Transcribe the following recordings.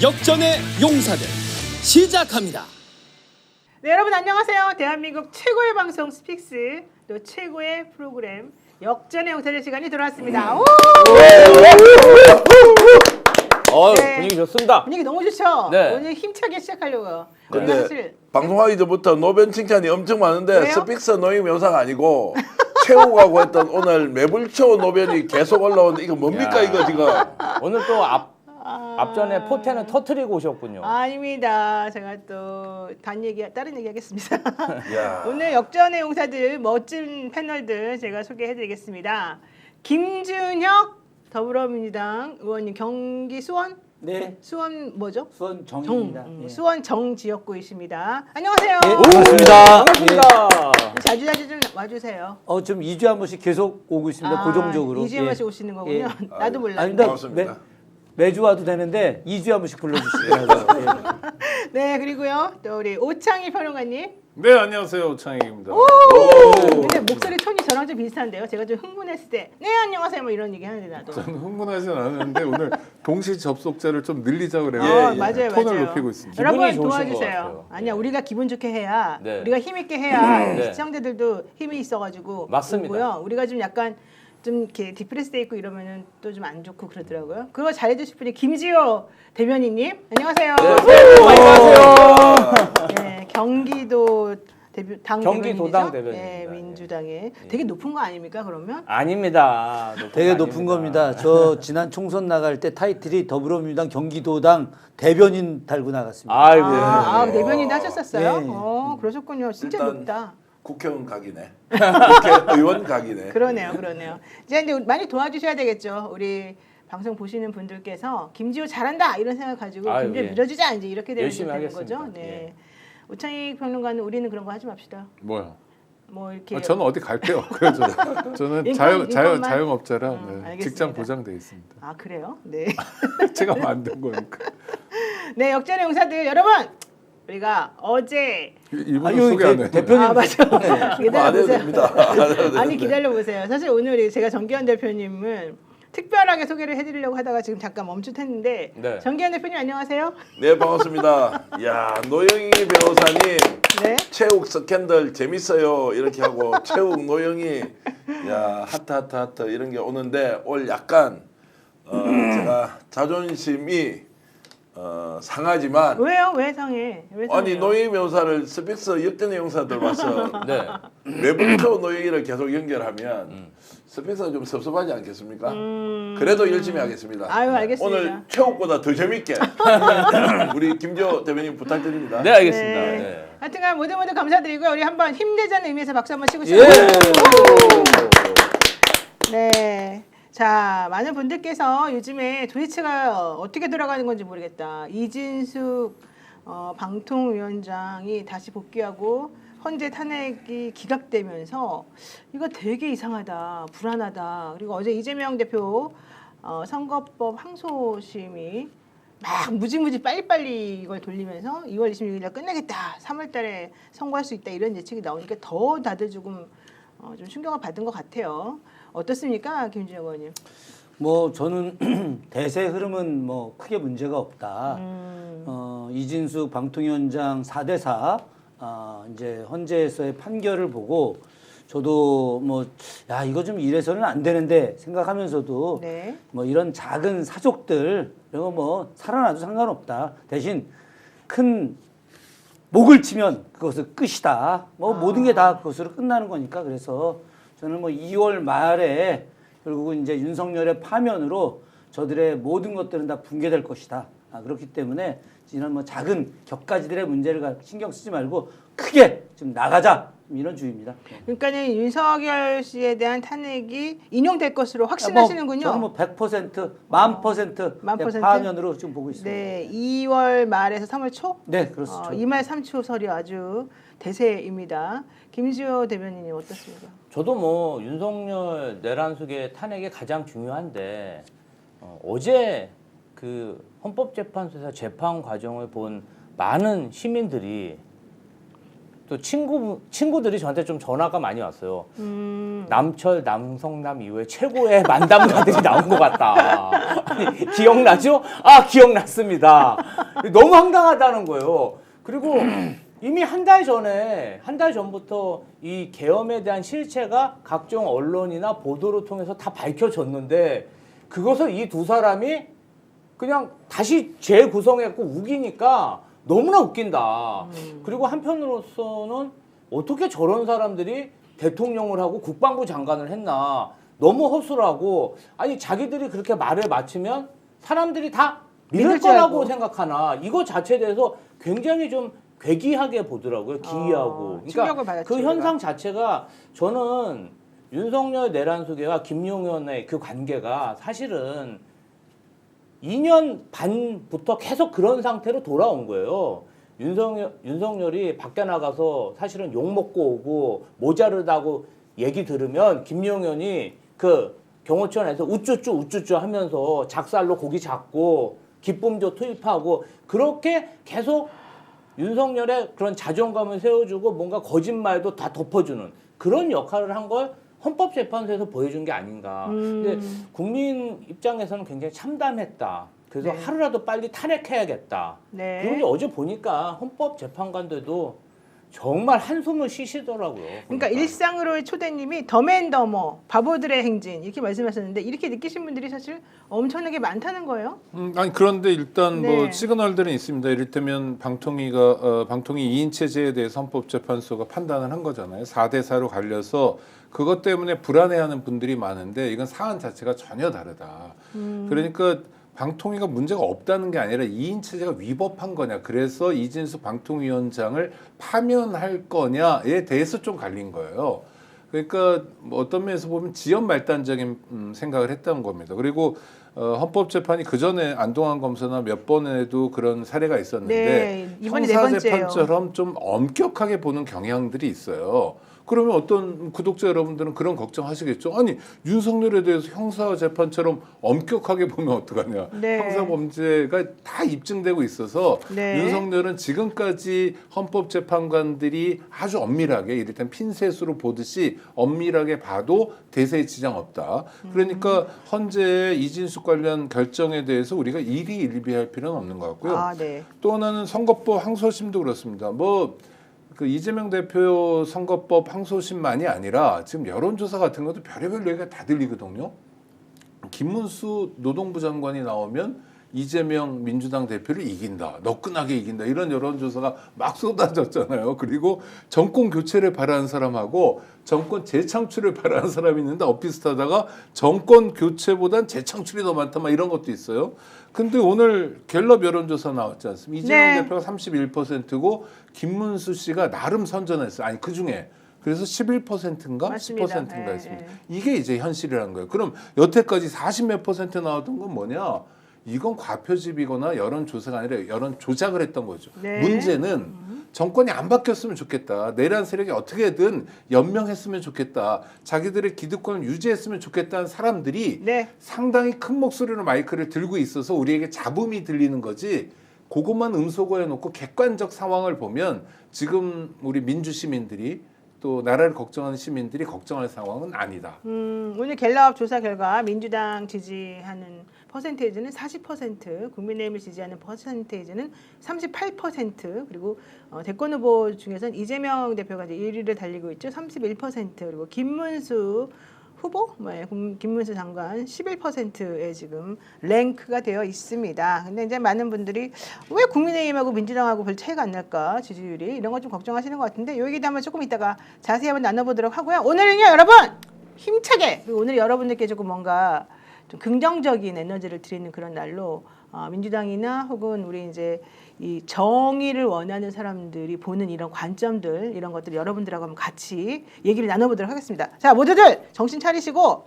역전의 용사들 시작합니다. 네, 여러분 안녕하세요. 대한민국 최고의 방송 스픽스, 또 최고의 프로그램 역전의 용사들 시간이 돌아왔습니다. 오! 네. 분위기 좋습니다. 분위기 너무 좋죠? 네. 오늘 힘차게 시작하려고요. 우리가 근데 사실 방송하기 전부터 노변 칭찬이 엄청 많은데 왜요? 스픽스 노임 영상 아니고 최후가고 했던 오늘 매불초 노변이 계속 올라오는데 이거 뭡니까 이거 지금? 오늘 또 앞전에 포텐을 터트리고 오셨군요. 아닙니다. 제가 또 다른 얘기 하겠습니다. 야. 오늘 역전의 용사들 멋진 패널들 제가 소개해드리겠습니다. 김준혁 더불어민주당 의원님, 경기 수원? 네, 수원 뭐죠? 수원 정입니다. 예. 수원 정지역구이십니다. 안녕하세요. 네, 반갑습니다. 반갑습니다. 자주자주 좀 와주세요. 좀 2주에 한 번씩 계속 오고 있습니다. 고정적으로. 2주에 한 번씩 오시는 거군요. 예. 나도 몰랐는데. 아닙니다. 반갑습니다. 매주 와도 되는데 2주에 한 번씩 불러주시더라고요. 예. 네, 그리고요. 또 우리 오창희 평론가님. 네, 안녕하세요. 오창익입니다. 근데 목소리 톤이 저랑 좀 비슷한데요. 제가 좀 흥분했을 때 네, 안녕하세요. 뭐 이런 얘기 하는데 나도. 저는 흥분하진 않았는데 오늘 동시 접속자를 좀 늘리자 그래요. 맞아요, 톤을 맞아요. 높이고 있습니다. 여러분 기분이 좋으신 것 도와주세요. 같아요. 아니야, 우리가 기분 좋게 해야, 네. 우리가 힘 있게 해야 네. 시청자들도 힘이 있어가지고 맞습니다. 오고요. 우리가 좀 약간 좀 이렇게 디프레스돼 있고 이러면은 또 좀 안 좋고 그러더라고요. 그거 잘해주실 분이 김지호 대변인님, 안녕하세요. 안녕하세요. 네, 경기도 당 경기도당 대변인이죠? 대변인입니다. 네, 민주당에 되게 높은 거 아닙니까? 그러면? 아닙니다. 되게 높은 겁니다. 저 지난 총선 나갈 때 타이틀이 더불어민주당 경기도당 대변인 달고 나갔습니다. 아이고. 대변인도 하셨었어요? 네. 그러셨군요. 진짜 일단 높다. 국회의원 각이네. 국회의원 각이네. 그러네요. 이제 많이 도와주셔야 되겠죠. 우리 방송 보시는 분들께서 김지호 잘한다 이런 생각 가지고 아유, 김지호 예. 밀어주자 이제 이렇게 되는 열심히 거죠. 하겠습니다. 네. 예. 오창익 평론가는 우리는 그런 거 하지 맙시다. 뭐요? 뭐 이렇게 저는 어디 갈데요. 그래서 저는 인건만? 자영업자라 알겠습니다. 직장 보장돼 있습니다. 아 그래요? 네. 제가 만든 거니까. 네, 역전의 용사들 여러분, 우리가 어제 이분은 여기 소개 안 해. 대표님. 맞아. 안 해도 기다려보세요. 됩니다. 안 해도 아니 됩니다. 기다려보세요. 사실 오늘 제가 정기현 대표님은 특별하게 소개를 해드리려고 하다가 지금 잠깐 멈칫했는데 네. 정기현 대표님 안녕하세요. 네 반갑습니다. 야 노영희 변호사님 네. 체육 스캔들 재밌어요 이렇게 하고 체육 노영희 야 하트 이런 게 오는데 오늘 약간 제가 자존심이 상하지만 왜요? 왜 상해? 왜 상해요? 아니 노영희 변호사를 스픽스 역전의 용사들 와서 네. 매불초 노영희를 계속 연결하면 스픽스가 좀 섭섭하지 않겠습니까? 그래도 열심히 하겠습니다. 아유, 알겠습니다. 오늘 체육보다 더 재밌게 우리 김지호 대변인 부탁드립니다. 네, 알겠습니다. 네. 네. 하여튼간 모두 감사드리고요. 우리 한번 힘내자는 의미에서 박수 한번 치고 예. 시작해요. 네. 자, 많은 분들께서 요즘에 도대체가 어떻게 돌아가는 건지 모르겠다. 이진숙 방통위원장이 다시 복귀하고 헌재 탄핵이 기각되면서 이거 되게 이상하다, 불안하다. 그리고 어제 이재명 대표 선거법 항소심이 막 무지무지 빨리빨리 이걸 돌리면서 2월 26일 날 끝내겠다, 3월 달에 선고할 수 있다 이런 예측이 나오니까 더 다들 조금 좀 충격을 받은 것 같아요. 어떻습니까, 김준영 의원님? 뭐 저는 대세 흐름은 뭐 크게 문제가 없다. 이진숙 방통위원장 4대4 이제 헌재에서의 판결을 보고 저도 뭐 야 이거 좀 이래서는 안 되는데 생각하면서도 네. 뭐 이런 작은 사족들 이런 거 뭐 살아나도 상관없다. 대신 큰 목을 치면 그것은 끝이다. 뭐 모든 게 다 그것으로 끝나는 거니까 그래서 저는 뭐 2월 말에 결국은 이제 윤석열의 파면으로 저들의 모든 것들은 다 붕괴될 것이다. 그렇기 때문에 이런 뭐 작은 격가지들의 문제를 신경 쓰지 말고 크게 좀 나가자 이런 주의입니다. 그러니까는 윤석열 씨에 대한 탄핵이 인용될 것으로 확신하시는군요. 저는 뭐 100%, 1000% 파면으로 지금 보고 있습니다. 네, 2월 말에서 3월 초? 네, 그렇습니다. 2말 3초 설이 아주 대세입니다. 김지호 대변인님 어떻습니까? 저도 뭐 윤석열 내란숙의 탄핵이 가장 중요한데 어제 그 헌법재판소에서 재판 과정을 본 많은 시민들이 또 친구들이 저한테 좀 전화가 많이 왔어요. 남철, 남성남 이후에 최고의 만담가들이 나온 것 같다. 아니, 기억나죠? 아, 기억났습니다. 너무 황당하다는 거예요. 그리고 이미 한 달 전부터 이 계엄에 대한 실체가 각종 언론이나 보도를 통해서 다 밝혀졌는데 그것을 이 두 사람이 그냥 다시 재구성했고 우기니까 너무나 웃긴다. 그리고 한편으로서는 어떻게 저런 사람들이 대통령을 하고 국방부 장관을 했나. 너무 허술하고 아니 자기들이 그렇게 말을 맞추면 사람들이 다 믿을 거라고 생각하나. 이거 자체에 대해서 굉장히 좀 괴기하게 보더라고요. 기이하고. 충격을 받았죠, 그 현상 자체가 저는 윤석열 내란수계와 김용현의 그 관계가 사실은 2년 반부터 계속 그런 상태로 돌아온 거예요. 윤석열이 밖에 나가서 사실은 욕 먹고 오고 모자르다고 얘기 들으면 김용현이 그 경호처에서 우쭈쭈 하면서 작살로 고기 잡고 기쁨조 투입하고 그렇게 계속 윤석열의 그런 자존감을 세워주고 뭔가 거짓말도 다 덮어주는 그런 역할을 한 걸 헌법재판소에서 보여준 게 아닌가. 근데 국민 입장에서는 굉장히 참담했다. 그래서 네. 하루라도 빨리 탄핵해야겠다. 네. 그리고 이제 어제 보니까 헌법재판관들도 정말 한숨을 쉬시더라고요. 그러니까 보니까. 일상으로의 초대님이 더맨더머 바보들의 행진 이렇게 말씀하셨는데 이렇게 느끼신 분들이 사실 엄청나게 많다는 거예요. 아니 그런데 일단 네. 뭐 시그널들은 있습니다. 이를테면 방통위 2인 체제에 대해서 헌법재판소가 판단을 한 거잖아요. 4대 4로 갈려서 그것 때문에 불안해하는 분들이 많은데 이건 사안 자체가 전혀 다르다. 그러니까 방통위가 문제가 없다는 게 아니라 2인 체제가 위법한 거냐. 그래서 이진수 방통위원장을 파면할 거냐에 대해서 좀 갈린 거예요. 그러니까 뭐 어떤 면에서 보면 지연 말단적인 생각을 했다는 겁니다. 그리고 헌법재판이 그 전에 안동환 검사나 몇 번에도 그런 사례가 있었는데 네, 이번이 네 번째예요. 형사재판처럼 좀 엄격하게 보는 경향들이 있어요. 그러면 어떤 구독자 여러분들은 그런 걱정하시겠죠. 아니 윤석열에 대해서 형사재판처럼 엄격하게 보면 어떡하냐. 네. 형사범죄가 다 입증되고 있어서 네. 윤석열은 지금까지 헌법재판관들이 아주 엄밀하게 이를테면 핀셋으로 보듯이 엄밀하게 봐도 대세에 지장 없다. 그러니까 현재 이진숙 관련 결정에 대해서 우리가 일희일비할 필요는 없는 것 같고요. 아, 네. 또 하나는 선거법 항소심도 그렇습니다. 그 이재명 대표 선거법 항소심만이 아니라 지금 여론조사 같은 것도 별의별 얘기가 다 들리거든요. 김문수 노동부 장관이 나오면 이재명 민주당 대표를 이긴다. 너끈하게 이긴다. 이런 여론조사가 막 쏟아졌잖아요. 그리고 정권 교체를 바라는 사람하고 정권 재창출을 바라는 사람이 있는데 엇비슷하다가 정권 교체보단 재창출이 더 많다. 막 이런 것도 있어요. 근데 오늘 갤럽 여론조사 나왔지 않습니까? 이재명 네. 대표가 31%고 김문수 씨가 나름 선전했어요. 아니 그중에 그래서 11%인가 맞습니다. 10%인가 했습니다. 네. 이게 이제 현실이라는 거예요. 그럼 여태까지 40몇 % 나왔던 건 뭐냐? 이건 과표집이거나 여론조사가 아니라 여론 조작을 했던 거죠. 네. 문제는 정권이 안 바뀌었으면 좋겠다. 내란 세력이 어떻게든 연명했으면 좋겠다. 자기들의 기득권을 유지했으면 좋겠다는 사람들이 네. 상당히 큰 목소리로 마이크를 들고 있어서 우리에게 잡음이 들리는 거지. 그것만 음소거해 놓고 객관적 상황을 보면 지금 우리 민주 시민들이 또 나라를 걱정하는 시민들이 걱정할 상황은 아니다. 오늘 갤럽 조사 결과 민주당 지지하는 퍼센테이지는 40%, 국민의힘을 지지하는 퍼센테이지는 38%, 그리고 대권 후보 중에서는 이재명 대표가 이제 1위를 달리고 있죠. 31%, 그리고 김문수 후보, 김문수 장관 11%에 지금 랭크가 되어 있습니다. 근데 이제 많은 분들이 왜 국민의힘하고 민주당하고 별 차이가 안 날까 지지율이 이런 거 좀 걱정하시는 것 같은데 이 얘기도 한번 조금 이따가 자세히 한번 나눠보도록 하고요. 오늘은요 여러분 힘차게 그리고 오늘 여러분들께 조금 뭔가 좀 긍정적인 에너지를 드리는 그런 날로 민주당이나 혹은 우리 이제 이 정의를 원하는 사람들이 보는 이런 관점들 이런 것들 여러분들하고 한번 같이 얘기를 나눠보도록 하겠습니다. 자 모두들 정신 차리시고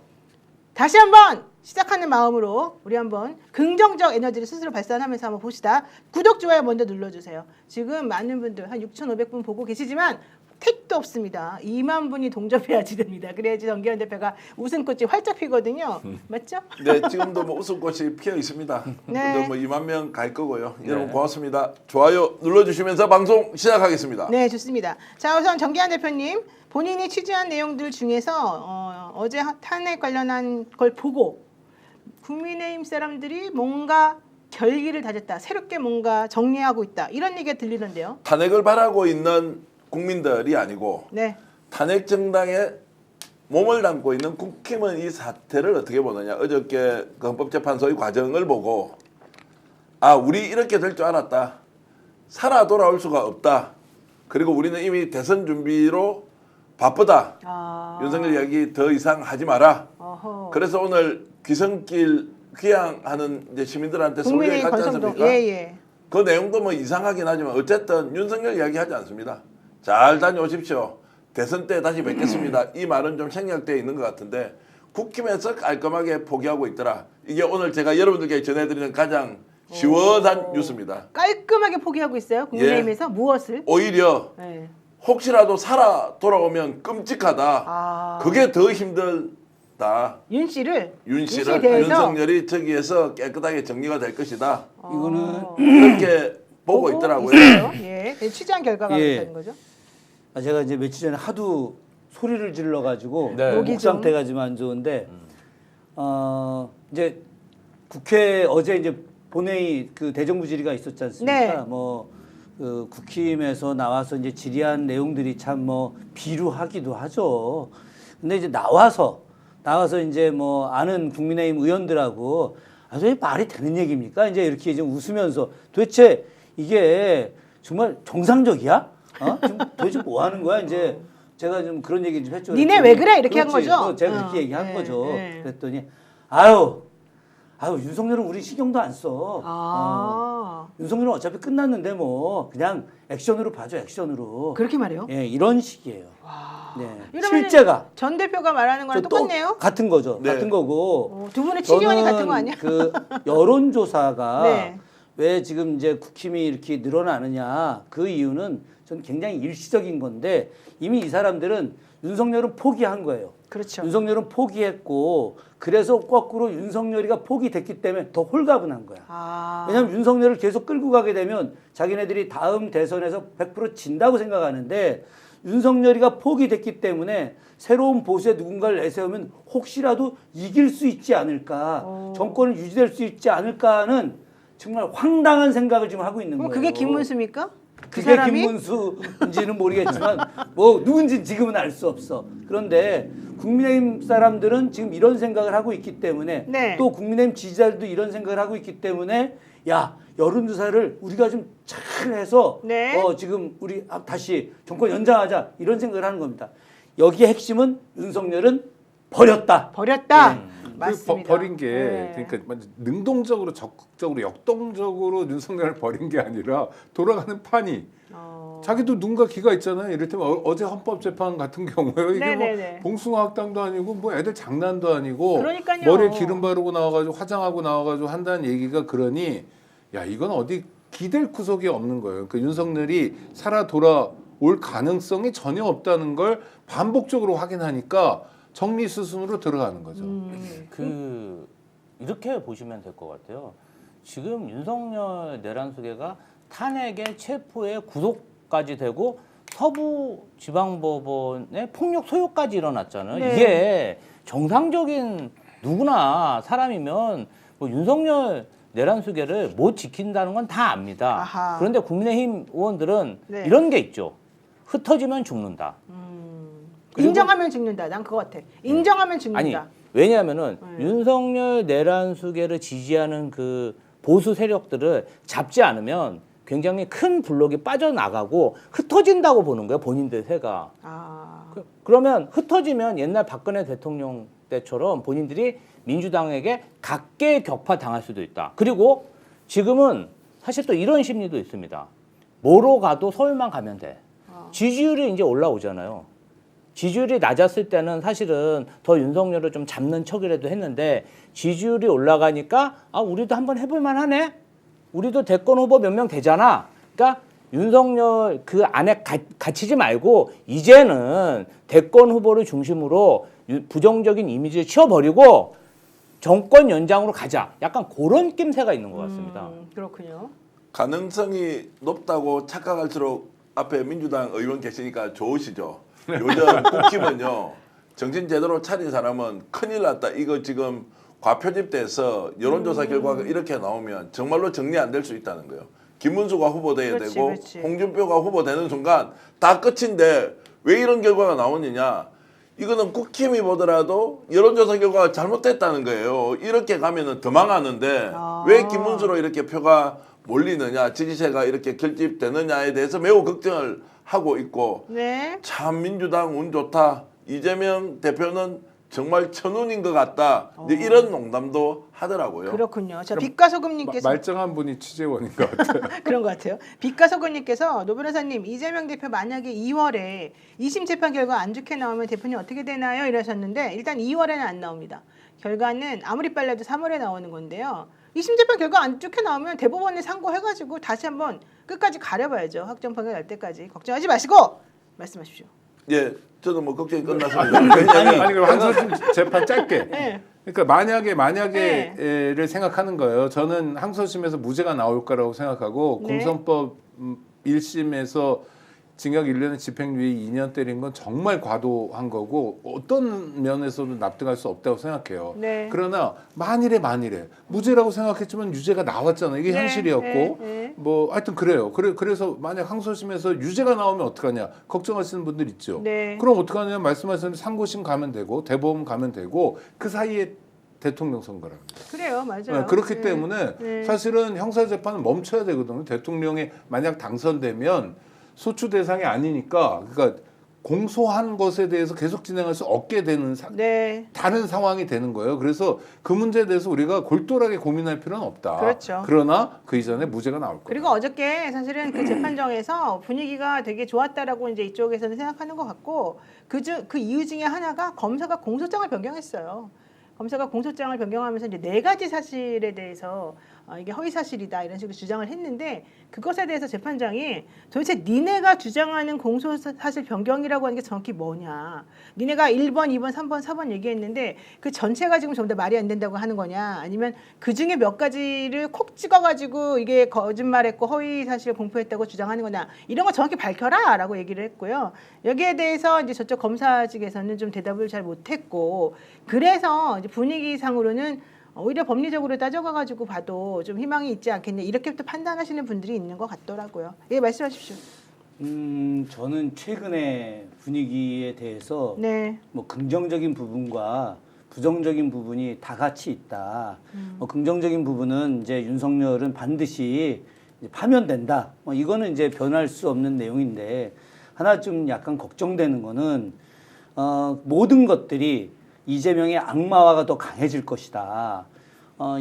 다시 한번 시작하는 마음으로 우리 한번 긍정적 에너지를 스스로 발산하면서 한번 봅시다. 구독 좋아요 먼저 눌러주세요. 지금 많은 분들 한 6,500분 보고 계시지만 택도 없습니다. 2만 분이 동접해야지 됩니다. 그래야지 정기현 대표가 웃음꽃이 활짝 피거든요. 맞죠? 네, 지금도 뭐 웃음꽃이 피어 있습니다. 네. 근데 뭐 2만 명 갈 거고요. 여러분 고맙습니다. 좋아요 눌러주시면서 방송 시작하겠습니다. 네, 좋습니다. 자, 우선 정기현 대표님 본인이 취재한 내용들 중에서 어제 탄핵 관련한 걸 보고 국민의힘 사람들이 뭔가 결기를 다졌다. 새롭게 뭔가 정리하고 있다. 이런 얘기가 들리던데요. 탄핵을 바라고 있는 국민들이 아니고 네. 탄핵 정당에 몸을 담고 있는 국힘은 이 사태를 어떻게 보느냐. 어저께 그 헌법재판소의 과정을 보고 아, 우리 이렇게 될 줄 알았다. 살아 돌아올 수가 없다. 그리고 우리는 이미 대선 준비로 바쁘다. 윤석열 이야기 더 이상 하지 마라. 어허. 그래서 오늘 귀성길 귀향하는 이제 시민들한테 설명을 국민의힘 갔지 권성동. 않습니까? 예. 그 내용도 뭐 이상하긴 하지만 어쨌든 윤석열 이야기 하지 않습니다. 잘 다녀오십시오. 대선 때 다시 뵙겠습니다. 이 말은 좀 생략되어 있는 것 같은데 국힘에서 깔끔하게 포기하고 있더라. 이게 오늘 제가 여러분들께 전해드리는 가장 시원한 뉴스입니다. 깔끔하게 포기하고 있어요. 국민의힘에서 무엇을? 오히려 네. 혹시라도 살아 돌아오면 끔찍하다. 아. 그게 더 힘들다. 윤 씨를 윤 씨를 대해서 윤석열이 저기에서 깨끗하게 정리가 될 것이다. 이거는 그렇게 보고 있더라고요. 있어요. 예. 취재한 결과가 예. 그렇다는 거죠. 제가 이제 며칠 전에 하도 소리를 질러 가지고 네. 목 상태가 좀 안 좋은데 이제 국회 어제 이제 본회의 그 대정부 질의가 있었지 않습니까? 네. 그 국힘에서 나와서 이제 질의한 내용들이 참 뭐 비루하기도 하죠. 근데 이제 나와서 이제 뭐 아는 국민의힘 의원들하고 아주 말이 되는 얘기입니까? 이제 이렇게 좀 웃으면서 도대체 이게 정말 정상적이야? 지금 도대체 뭐 하는 거야? 이제 제가 좀 그런 얘기 좀 했죠. 니네 왜 그래? 이렇게 한 그렇지. 거죠? 제가 그렇게 얘기한 네, 거죠. 네. 그랬더니 아유 윤석열은 우리 신경도 안 써. 윤석열은 어차피 끝났는데 뭐 그냥 액션으로 봐줘 액션으로. 그렇게 말해요? 예, 이런 식이에요. 네. 이러면은 실제가 전 대표가 말하는 거랑 또 똑같네요. 같은 거죠. 네. 같은 거고. 두 분의 취지원이 저는 같은 거 아니야? 그 여론조사가 네. 왜 지금 이제 국힘이 이렇게 늘어나느냐 그 이유는 전 굉장히 일시적인 건데 이미 이 사람들은 윤석열은 포기한 거예요. 그렇죠. 윤석열은 포기했고 그래서 거꾸로 윤석열이가 포기됐기 때문에 더 홀가분한 거야. 왜냐하면 윤석열을 계속 끌고 가게 되면 자기네들이 다음 대선에서 100% 진다고 생각하는데 윤석열이가 포기됐기 때문에 새로운 보수에 누군가를 내세우면 혹시라도 이길 수 있지 않을까, 정권을 유지될 수 있지 않을까는 정말 황당한 생각을 지금 하고 있는 거예요. 그게 김문수입니까? 그 그게 사람이? 김문수인지는 모르겠지만 뭐 누군지 지금은 알 수 없어. 그런데 국민의힘 사람들은 지금 이런 생각을 하고 있기 때문에 네. 또 국민의힘 지지자들도 이런 생각을 하고 있기 때문에 야 여론조사를 우리가 좀 잘 해서 네. 지금 우리 다시 정권 연장하자 이런 생각을 하는 겁니다. 여기에 핵심은 윤석열은 버렸다. 버렸다. 그 맞습니다. 버린 게 네. 그러니까 능동적으로 적극적으로 역동적으로 윤석열을 버린 게 아니라 돌아가는 판이 자기도 눈과 귀가 있잖아요. 이를테면 어제 헌법재판 같은 경우에요. 이게 네네네. 뭐 봉숭아 학당도 아니고 뭐 애들 장난도 아니고 그러니까요. 머리에 기름 바르고 나와가지고 화장하고 나와가지고 한다는 얘기가 그러니 야 이건 어디 기댈 구석이 없는 거예요. 그러니까 윤석열이 살아 돌아올 가능성이 전혀 없다는 걸 반복적으로 확인하니까 정리 수순으로 들어가는 거죠. 이렇게 보시면 될 것 같아요. 지금 윤석열 내란수계가 탄핵에 체포에 구속까지 되고 서부지방법원의 폭력 소요까지 일어났잖아요. 네. 이게 정상적인 누구나 사람이면 뭐 윤석열 내란수계를 못 지킨다는 건 다 압니다. 아하. 그런데 국민의힘 의원들은 네. 이런 게 있죠. 흩어지면 죽는다. 그리고- 인정하면 죽는다. 난 그거 같아. 인정하면 아니 죽는다. 왜냐하면은 윤석열 내란수계를 지지하는 그 보수 세력들을 잡지 않으면 굉장히 큰 블록이 빠져나가고 흩어진다고 보는 거예요. 본인들 세가. 그러면 흩어지면 옛날 박근혜 대통령 때처럼 본인들이 민주당에게 각계격파 당할 수도 있다. 그리고 지금은 사실 또 이런 심리도 있습니다. 뭐로 가도 서울만 가면 돼. 지지율이 이제 올라오잖아요. 지지율이 낮았을 때는 사실은 더 윤석열을 좀 잡는 척이라도 했는데 지지율이 올라가니까 우리도 한번 해볼 만하네. 우리도 대권 후보 몇 명 되잖아. 그러니까 윤석열 그 안에 갇히지 말고 이제는 대권 후보를 중심으로 부정적인 이미지를 치워버리고 정권 연장으로 가자. 약간 그런 낌새가 있는 것 같습니다. 그렇군요. 가능성이 높다고 착각할수록 앞에 민주당 의원 계시니까 좋으시죠. 요즘 국힘은요. 정신 제대로 차린 사람은 큰일 났다. 이거 지금 과표집돼서 여론조사 결과가 이렇게 나오면 정말로 정리 안 될 수 있다는 거예요. 김문수가 후보돼야 그렇지, 되고 그렇지. 홍준표가 후보되는 순간 다 끝인데 왜 이런 결과가 나오느냐. 이거는 국힘이 보더라도 여론조사 결과가 잘못됐다는 거예요. 이렇게 가면은 더 망하는데 왜 김문수로 이렇게 표가 몰리느냐, 지지세가 이렇게 결집되느냐에 대해서 매우 걱정을 하고 있고 네. 참 민주당 운 좋다. 이재명 대표는 정말 천운인 것 같다. 이제 이런 농담도 하더라고요. 그렇군요. 자, 빛과 소금님께서 말정한 분이 취재원인 것 같아요. 그런 것 같아요. 빛과 소금님께서 노 변호사님 이재명 대표 만약에 2월에 2심 재판 결과 안 좋게 나오면 대표님 어떻게 되나요? 이러셨는데 일단 2월에는 안 나옵니다. 결과는 아무리 빨라도 3월에 나오는 건데요. 2심 재판 결과 안 좋게 나오면 대법원에 상고해가지고 다시 한번 끝까지 가려봐야죠. 확정 판결 날 때까지 걱정하지 마시고 말씀하십시오. 예, 저도 뭐 걱정이 끝났습니다. 왜냐하면 아니 그럼 한소심 재판 짧게. 네. 그러니까 만약에를 생각하는 거예요. 저는 항소심에서 무죄가 나올 거라고 생각하고 네. 공선법 1심에서 징역 1년에 집행유예 2년 때린 건 정말 과도한 거고 어떤 면에서도 납득할 수 없다고 생각해요. 네. 그러나 만일에 무죄라고 생각했지만 유죄가 나왔잖아요. 이게 네, 현실이었고 네. 뭐 하여튼 그래요. 그래서 만약 항소심에서 유죄가 나오면 어떡하냐 걱정하시는 분들 있죠. 네. 그럼 어떡하냐 말씀하신 상고심 가면 되고 대법원 가면 되고 그 사이에 대통령 선거랍니다. 그래요, 맞아요. 그렇기 네. 때문에 네. 사실은 형사재판은 멈춰야 되거든요. 대통령이 만약 당선되면 소추 대상이 아니니까 그러니까 공소한 것에 대해서 계속 진행할 수 없게 되는 네. 다른 상황이 되는 거예요. 그래서 그 문제에 대해서 우리가 골똘하게 고민할 필요는 없다. 그렇죠. 그러나 그 이전에 무죄가 나올 거예요. 그리고 어저께 사실은 그 재판정에서 분위기가 되게 좋았다라고 이제 이쪽에서는 생각하는 것 같고 그 이유 중에 하나가 검사가 공소장을 변경했어요. 검사가 공소장을 변경하면서 이제 4가지 사실에 대해서 이게 허위 사실이다 이런 식으로 주장을 했는데 그것에 대해서 재판장이 도대체 니네가 주장하는 공소 사실 변경이라고 하는 게 정확히 뭐냐? 니네가 1번, 2번, 3번, 4번 얘기했는데 그 전체가 지금 전부 다 말이 안 된다고 하는 거냐? 아니면 그 중에 몇 가지를 콕 찍어가지고 이게 거짓말했고 허위 사실을 공표했다고 주장하는 거냐? 이런 거 정확히 밝혀라라고 얘기를 했고요. 여기에 대해서 이제 저쪽 검사 측에서는 좀 대답을 잘 못했고 그래서 이제 분위기상으로는 오히려 법리적으로 따져가지고 봐도 좀 희망이 있지 않겠냐 이렇게부터 판단하시는 분들이 있는 것 같더라고요. 예, 말씀하십시오. 저는 최근의 분위기에 대해서 네, 뭐 긍정적인 부분과 부정적인 부분이 다 같이 있다. 뭐 긍정적인 부분은 이제 윤석열은 반드시 이제 파면된다. 뭐 이거는 이제 변할 수 없는 내용인데 하나 좀 약간 걱정되는 거는 모든 것들이 이재명의 악마화가 더 강해질 것이다.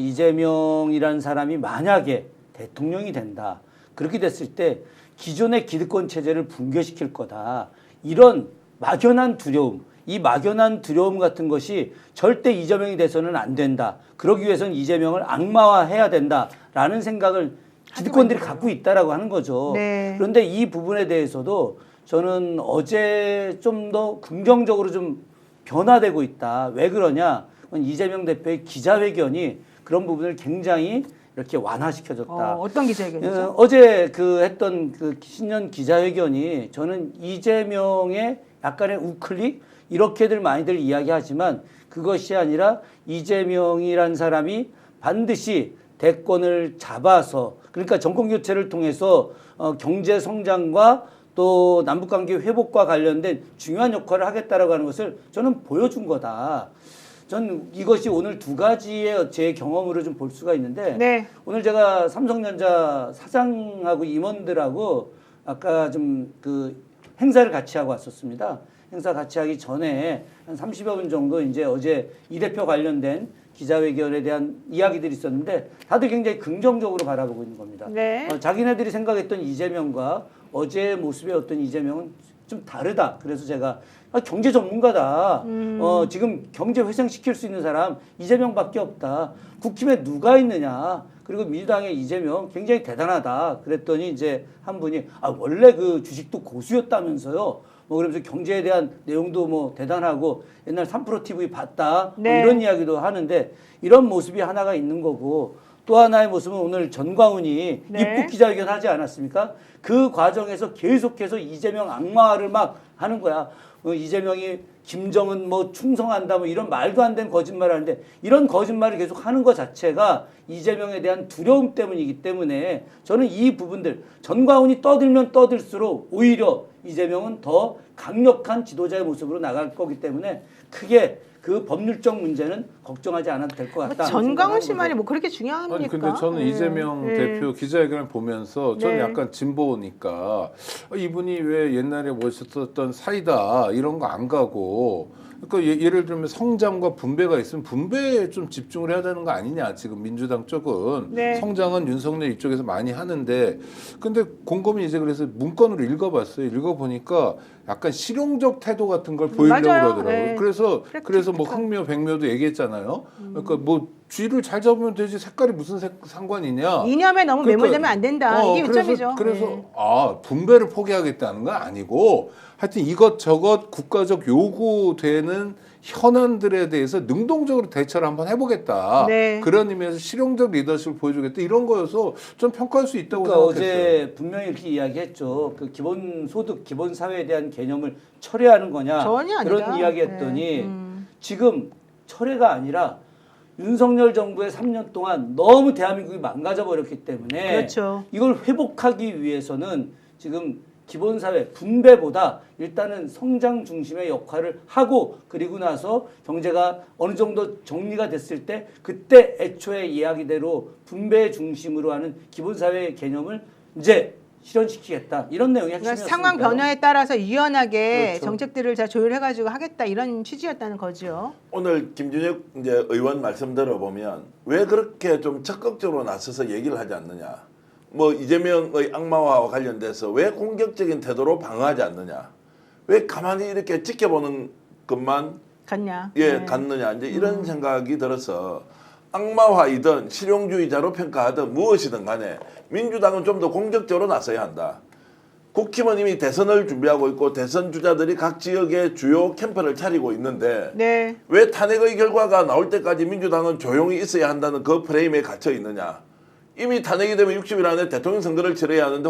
이재명이라는 사람이 만약에 대통령이 된다. 그렇게 됐을 때 기존의 기득권 체제를 붕괴시킬 거다. 이런 막연한 두려움, 이 막연한 두려움 같은 것이 절대 이재명이 돼서는 안 된다. 그러기 위해서는 이재명을 악마화해야 된다라는 생각을 기득권들이 갖고 있다라고 하는 거죠. 네. 그런데 이 부분에 대해서도 저는 어제 좀 더 긍정적으로 좀 변화되고 있다. 왜 그러냐? 이재명 대표의 기자회견이 그런 부분을 굉장히 이렇게 완화시켜줬다. 어떤 기자회견이죠? 어제 했던 그 신년 기자회견이 저는 이재명의 약간의 우클릭 이렇게들 많이들 이야기하지만 그것이 아니라 이재명이란 사람이 반드시 대권을 잡아서 그러니까 정권 교체를 통해서 경제 성장과 또 남북관계 회복과 관련된 중요한 역할을 하겠다라고 하는 것을 저는 보여준 거다. 전 이것이 오늘 2가지의 제 경험으로 좀 볼 수가 있는데 네. 오늘 제가 삼성전자 사장하고 임원들하고 아까 좀 그 행사를 같이 하고 왔었습니다. 행사 같이 하기 전에 한 30여 분 정도 이제 어제 이 대표 관련된 기자회견에 대한 이야기들이 있었는데 다들 굉장히 긍정적으로 바라보고 있는 겁니다. 네. 자기네들이 생각했던 이재명과 어제의 모습의 어떤 이재명은 좀 다르다. 그래서 제가 경제 전문가다. 지금 경제 회생시킬 수 있는 사람 이재명밖에 없다. 국힘에 누가 있느냐. 그리고 민주당의 이재명 굉장히 대단하다. 그랬더니 이제 한 분이 원래 그 주식도 고수였다면서요. 뭐 그러면서 경제에 대한 내용도 뭐 대단하고 옛날 3프로 TV 봤다. 뭐 네. 이런 이야기도 하는데 이런 모습이 하나가 있는 거고 또 하나의 모습은 오늘 전광훈이 네. 입국 기자회견 하지 않았습니까? 그 과정에서 계속해서 이재명 악마를 막 하는 거야. 이재명이 김정은 뭐 충성한다 뭐 이런 말도 안 되는 거짓말을 하는데 이런 거짓말을 계속 하는 것 자체가 이재명에 대한 두려움 때문이기 때문에 저는 이 부분들 전광훈이 떠들면 떠들수록 오히려 이재명은 더 강력한 지도자의 모습으로 나갈 거기 때문에 크게 그 법률적 문제는 걱정하지 않아도 될 것 같다. 전광훈 씨 말이 뭐 그렇게 중요합니까? 아니 근데 저는 네. 이재명 네. 대표 기자회견을 보면서 저는 네. 약간 진보니까 이분이 왜 옛날에 멋있었던 사이다 이런 거 안 가고 그러니까 예를 들면 성장과 분배가 있으면 분배에 좀 집중을 해야 되는 거 아니냐 지금 민주당 쪽은 네. 성장은 윤석열 이쪽에서 많이 하는데 근데 곰곰이 이제 그래서 문건으로 읽어봤어요. 읽어보니까 약간 실용적 태도 같은 걸 보이려고 맞아요. 그러더라고요. 네. 그래서 뭐 흑묘 백묘도 얘기했잖아요. 그러니까 뭐 쥐를 잘 잡으면 되지 색깔이 무슨 상관이냐. 이념에 너무 그러니까, 매몰되면 안 된다. 이게 요점이죠. 그래서 네. 분배를 포기하겠다는 건 아니고 하여튼 이것저것 국가적 요구되는 현안들에 대해서 능동적으로 대처를 한번 해보겠다. 네. 그런 의미에서 실용적 리더십을 보여주겠다. 이런 거여서 좀 평가할 수 있다고 그러니까 생각했어요. 어제 분명히 이렇게 이야기했죠. 그 기본소득, 기본사회에 대한 개념을 철회하는 거냐 전혀 아니다. 그런 이야기했더니 네. 지금 철회가 아니라 윤석열 정부의 3년 동안 너무 대한민국이 망가져 버렸기 때문에 그렇죠. 이걸 회복하기 위해서는 지금 기본사회 분배보다 일단은 성장 중심의 역할을 하고 그리고 나서 경제가 어느 정도 정리가 됐을 때 그때 애초에 이야기대로 분배 중심으로 하는 기본사회의 개념을 이제 실현시키겠다 이런 내용이 그러니까 핵심이었으니까. 상황 변화에 따라서 유연하게 그렇죠. 정책들을 잘 조율해가지고 하겠다 이런 취지였다는 거죠. 오늘 김준혁 이제 의원 말씀 들어보면 왜 그렇게 좀 적극적으로 나서서 얘기를 하지 않느냐. 뭐 이재명의 악마와 관련돼서 왜 공격적인 태도로 방어하지 않느냐. 왜 가만히 이렇게 지켜보는 것만 갔냐? 갔느냐. 이제 이런 생각이 들어서 악마화이든 실용주의자로 평가하든 무엇이든 간에 민주당은 좀 더 공격적으로 나서야 한다. 국힘은 이미 대선을 준비하고 있고 대선 주자들이 각 지역에 주요 캠프를 차리고 있는데 네. 왜 탄핵의 결과가 나올 때까지 민주당은 조용히 있어야 한다는 그 프레임에 갇혀 있느냐. 이미 탄핵이 되면 60일 안에 대통령 선거를 치러야 하는데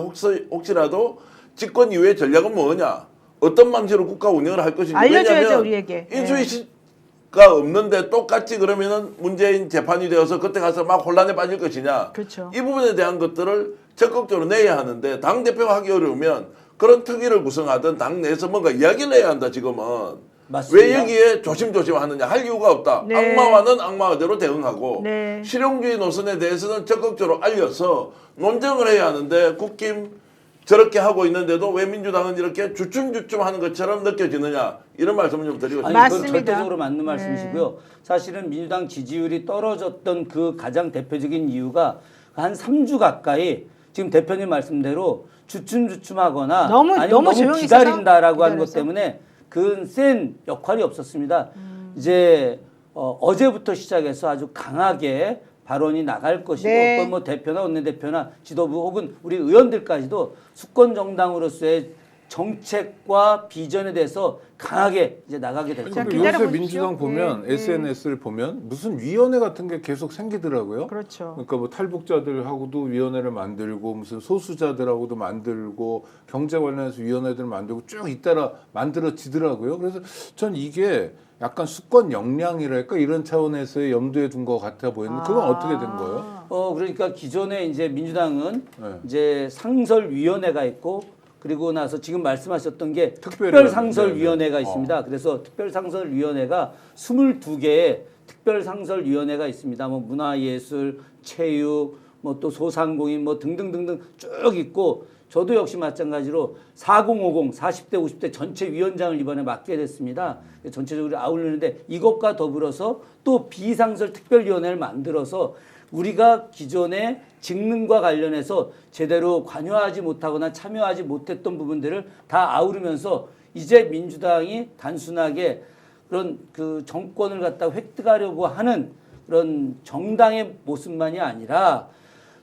혹시라도 집권 이후의 전략은 뭐냐. 어떤 방식으로 국가 운영을 할 것인지. 알려줘야죠, 왜냐하면 우리에게. 인수위가 없는데 똑같이 그러면은 문재인 재판이 되어서 그때 가서 막 혼란에 빠질 것이냐. 그렇죠. 이 부분에 대한 것들을 적극적으로 내야 하는데 당대표가 하기 어려우면 그런 특위를 구성하든 당 내에서 뭔가 이야기를 해야 한다 지금은. 맞습니다. 왜 여기에 조심조심 하느냐 할 이유가 없다. 네. 악마와는 악마대로 대응하고 네. 실용주의 노선에 대해서는 적극적으로 알려서 논쟁을 해야 하는데 국힘 저렇게 하고 있는데도 왜 민주당은 이렇게 주춤주춤 하는 것처럼 느껴지느냐 이런 말씀을 좀 드리고 아니, 싶습니다. 그건 맞습니다. 절대적으로 맞는 네. 말씀이시고요. 사실은 민주당 지지율이 떨어졌던 그 가장 대표적인 이유가 한 3주 가까이 지금 대표님 말씀대로 주춤주춤하거나 너무 아니면 조용히 기다린다라고 하는 것 기다려서? 때문에 그건 센 역할이 없었습니다. 이제 어제부터 시작해서 아주 강하게 발언이 나갈 것이고 네. 어떤 뭐 대표나 원내대표나 지도부 혹은 우리 의원들까지도 수권 정당으로서의 정책과 비전에 대해서 강하게 이제 나가게 될 자, 겁니다. 그리고 요새 기다려보십시오. 민주당 보면 네, 네. SNS를 보면 무슨 위원회 같은 게 계속 생기더라고요. 그렇죠. 그러니까 뭐 탈북자들하고도 위원회를 만들고 무슨 소수자들하고도 만들고 경제 관련해서 위원회들을 만들고 쭉 잇따라 만들어지더라고요. 그래서 전 이게 약간 수권 역량이랄까 이런 차원에서의 염두에 둔 것 같아 보이는데 그건 어떻게 된 거예요? 그러니까 기존에 이제 민주당은 네. 이제 상설위원회가 있고 그리고 나서 지금 말씀하셨던 게 특별위원회. 특별상설위원회가 네, 네. 있습니다. 그래서 특별상설위원회가 22개의 특별상설위원회가 있습니다. 뭐 문화예술, 체육, 뭐 또 소상공인 뭐 등등등등 쭉 있고 저도 역시 마찬가지로 4050, 40대, 50대 전체 위원장을 이번에 맡게 됐습니다. 전체적으로 아울리는데 이것과 더불어서 또 비상설 특별위원회를 만들어서 우리가 기존의 직능과 관련해서 제대로 관여하지 못하거나 참여하지 못했던 부분들을 다 아우르면서 이제 민주당이 단순하게 그런 그 정권을 갖다 획득하려고 하는 그런 정당의 모습만이 아니라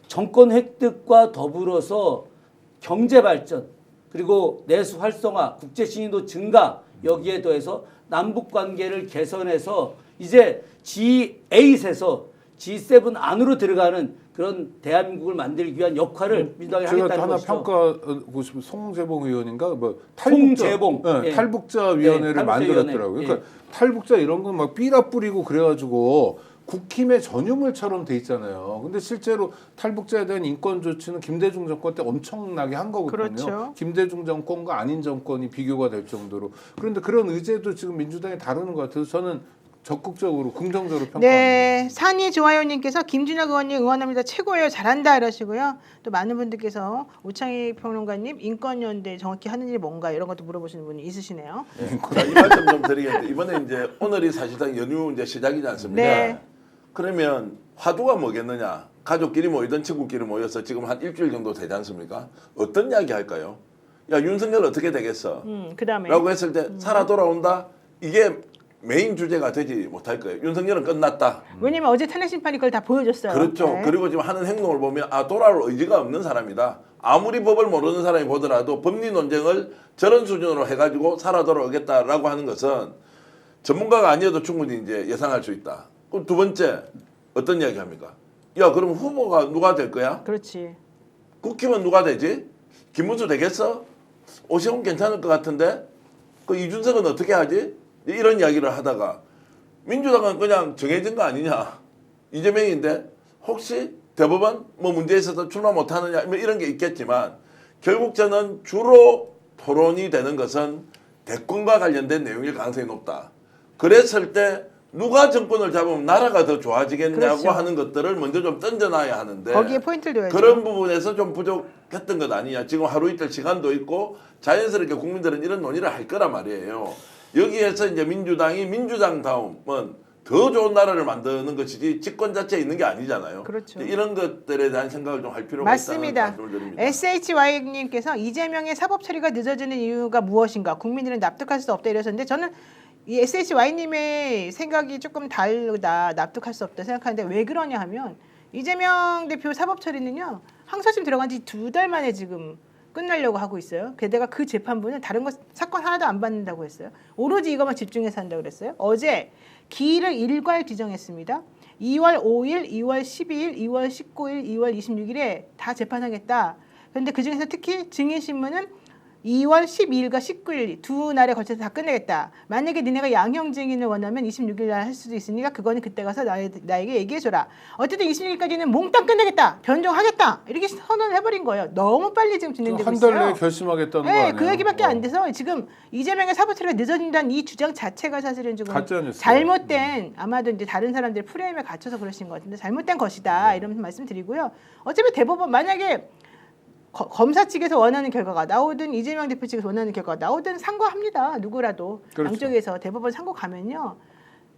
정권 획득과 더불어서 경제 발전 그리고 내수 활성화, 국제 신인도 증가 여기에 더해서 남북 관계를 개선해서 이제 G8에서 G7 안으로 들어가는 그런 대한민국을 만들기 위한 역할을 민주당이 제가 하겠다는 하나 것이죠. 평가하고 싶은 송재봉 의원인가 뭐 송재봉. 네, 예. 탈북자 위원회를 네, 탈북자 만들었더라고요. 위원회. 그러니까 탈북자 이런 건 막 삐라 뿌리고 그래가지고 국힘의 전유물처럼 돼 있잖아요. 근데 실제로 탈북자에 대한 인권 조치는 김대중 정권 때 엄청나게 한 거거든요. 그렇죠. 김대중 정권과 아닌 정권이 비교가 될 정도로. 그런데 그런 의제도 지금 민주당이 다루는 것 같아서 저는 적극적으로 긍정적으로 평가합니다. 네, 산이 좋아요님께서 김준혁 의원님 응원합니다. 최고예요. 잘한다 이러시고요. 또 많은 분들께서 오창희 평론가님 인권연대 정확히 하는 일이 뭔가 이런 것도 물어보시는 분이 있으시네요. 자, 이 말씀 좀 드리겠는데 이번에 이제 오늘이 사실상 연휴 이제 시작이지 않습니까? 네. 그러면 화두가 뭐겠느냐? 가족끼리 모이든 친구끼리 모여서 지금 한 일주일 정도 되지 않습니까? 어떤 이야기 할까요? 야, 윤석열 어떻게 되겠어? 그다음에 라고 했을 때 살아 돌아온다? 이게 메인 주제가 되지 못할 거예요. 윤석열은 끝났다. 왜냐면 어제 탄핵 심판이 그걸 다 보여줬어요. 그렇죠. 네. 그리고 지금 하는 행동을 보면 돌아올 의지가 없는 사람이다. 아무리 법을 모르는 사람이 보더라도 법리 논쟁을 저런 수준으로 해가지고 살아 돌아오겠다라고 하는 것은 전문가가 아니어도 충분히 이제 예상할 수 있다. 그럼 두 번째 어떤 이야기 합니까? 야, 그럼 후보가 누가 될 거야? 그렇지. 국힘은 누가 되지? 김문수 되겠어? 오시훈 괜찮을 것 같은데? 그 이준석은 어떻게 하지? 이런 이야기를 하다가 민주당은 그냥 정해진 거 아니냐? 이재명인데 혹시 대법원 뭐 문제에 있어서 출마 못하느냐? 뭐 이런 게 있겠지만 결국 저는 주로 토론이 되는 것은 대권과 관련된 내용일 가능성이 높다. 그랬을 때 누가 정권을 잡으면 나라가 더 좋아지겠냐고 그렇죠. 하는 것들을 먼저 좀 던져놔야 하는데 거기에 포인트를 둬야죠. 그런 부분에서 좀 부족했던 것 아니냐. 지금 하루 이틀 시간도 있고 자연스럽게 국민들은 이런 논의를 할 거란 말이에요. 여기에서 이제 민주당이 민주당다움은 더 좋은 나라를 만드는 것이지 집권 자체에 있는 게 아니잖아요. 그렇죠. 이런 것들에 대한 생각을 좀 할 필요가 맞습니다. 있다는 말씀을 드립니다. SHY님께서 이재명의 사법 처리가 늦어지는 이유가 무엇인가? 국민들은 납득할 수 없다 이러셨는데 저는 이 SHY님의 생각이 조금 다르다, 납득할 수 없다 생각하는데 왜 그러냐 하면 이재명 대표 사법 처리는요 항소심 들어간 지 2달 만에 지금 끝나려고 하고 있어요. 게다가 그 재판부는 다른 것 사건 하나도 안 받는다고 했어요. 오로지 이것만 집중해서 한다고 그랬어요. 어제 기일을 일괄 지정했습니다. 2월 5일, 2월 12일, 2월 19일, 2월 26일에 다 재판하겠다. 그런데 그중에서 특히 증인신문은 2월 12일과 19일 두 날에 걸쳐서 다 끝내겠다. 만약에 니네가 양형 증인을 원하면 26일 날 할 수도 있으니까 그거는 그때 가서 나에게 얘기해줘라. 어쨌든 26일까지는 몽땅 끝내겠다. 변종하겠다. 이렇게 선언을 해버린 거예요. 너무 빨리 지금 진행되고 한 있어요. 달 내에 결심하겠다는 거 네, 아니에요? 그 얘기밖에 안 돼서 지금 이재명의 사법 처리가 늦어진다는 이 주장 자체가 사실은 조금 가짜 뉴스예요. 잘못된 아마도 이제 다른 사람들의 프레임에 갇혀서 그러신 것 같은데 잘못된 것이다 이런 말씀드리고요. 어차피 대법원 만약에 검사 측에서 원하는 결과가 나오든 이재명 대표 측에서 원하는 결과가 나오든 상고합니다. 누구라도 그렇죠. 양쪽에서 대법원 상고 가면요.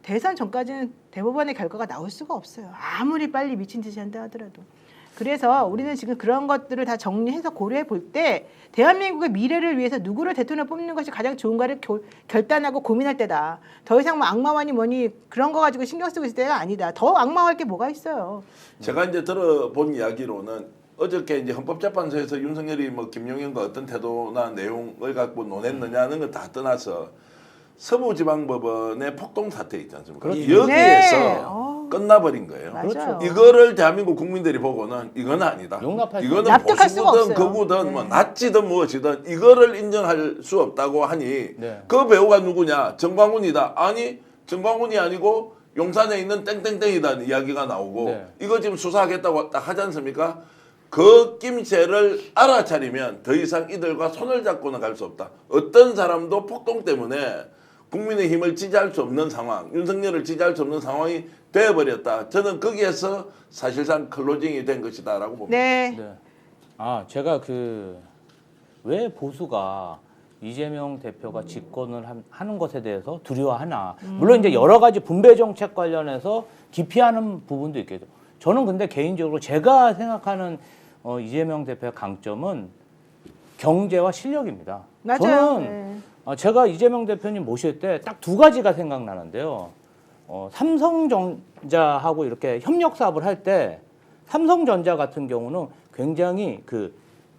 대선 전까지는 대법원의 결과가 나올 수가 없어요. 아무리 빨리 미친 듯이 한다 하더라도. 그래서 우리는 지금 그런 것들을 다 정리해서 고려해 볼 때 대한민국의 미래를 위해서 누구를 대통령 뽑는 것이 가장 좋은가를 결단하고 고민할 때다. 더 이상 뭐 악마와니 뭐니 그런 거 가지고 신경 쓰고 있을 때가 아니다. 더 악마할 게 뭐가 있어요. 제가 이제 들어본 이야기로는 어저께 이제 헌법재판소에서 윤석열이 뭐 김용현과 어떤 태도나 내용을 갖고 논했느냐는 건 다 떠나서 서부지방법원의 폭동 사태 있지 않습니까? 여기에서 네. 끝나버린 거예요. 맞아요. 이거를 대한민국 국민들이 보고는 이건 아니다. 용납할 수 이거는 납득할 수가 보수든 없어요. 극우든 뭐 네. 나치든 무엇이든 이거를 인정할 수 없다고 하니 네. 그 배우가 누구냐? 정광훈이다. 아니 정광훈이 아니고 용산에 있는 땡땡땡이다는 이야기가 나오고 네. 이거 지금 수사하겠다고 딱 하지 않습니까? 그 낌새를 알아차리면 더 이상 이들과 손을 잡고는 갈 수 없다. 어떤 사람도 폭동 때문에 국민의힘을 지지할 수 없는 상황, 윤석열을 지지할 수 없는 상황이 되어버렸다. 저는 거기에서 사실상 클로징이 된 것이다라고 봅니다. 네. 네. 제가 왜 보수가 이재명 대표가 집권을 하는 것에 대해서 두려워하나. 물론 이제 여러 가지 분배 정책 관련해서 기피하는 부분도 있겠죠. 저는 근데 개인적으로 제가 생각하는 이재명 대표의 강점은 경제와 실력입니다. 맞아요. 저는 네. 제가 이재명 대표님 모실 때 딱 두 가지가 생각나는데요. 삼성전자하고 이렇게 협력 사업을 할 때 삼성전자 같은 경우는 굉장히 그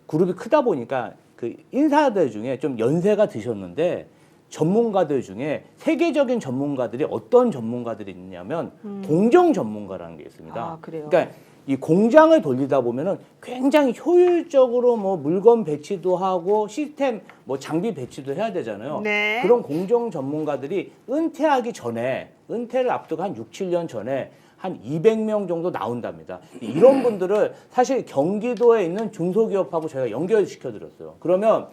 그룹이 크다 보니까 그 인사들 중에 좀 연세가 드셨는데 전문가들 중에 세계적인 전문가들이 어떤 전문가들이 있냐면 공정 전문가라는 게 있습니다. 아, 그래요? 그러니까 이 공장을 돌리다 보면은 굉장히 효율적으로 뭐 물건 배치도 하고 시스템 뭐 장비 배치도 해야 되잖아요. 네. 그런 공정 전문가들이 은퇴하기 전에 은퇴를 앞두고 한 6, 7년 전에 한 200명 정도 나온답니다. 이런 분들을 사실 경기도에 있는 중소기업하고 저희가 연결시켜 드렸어요. 그러면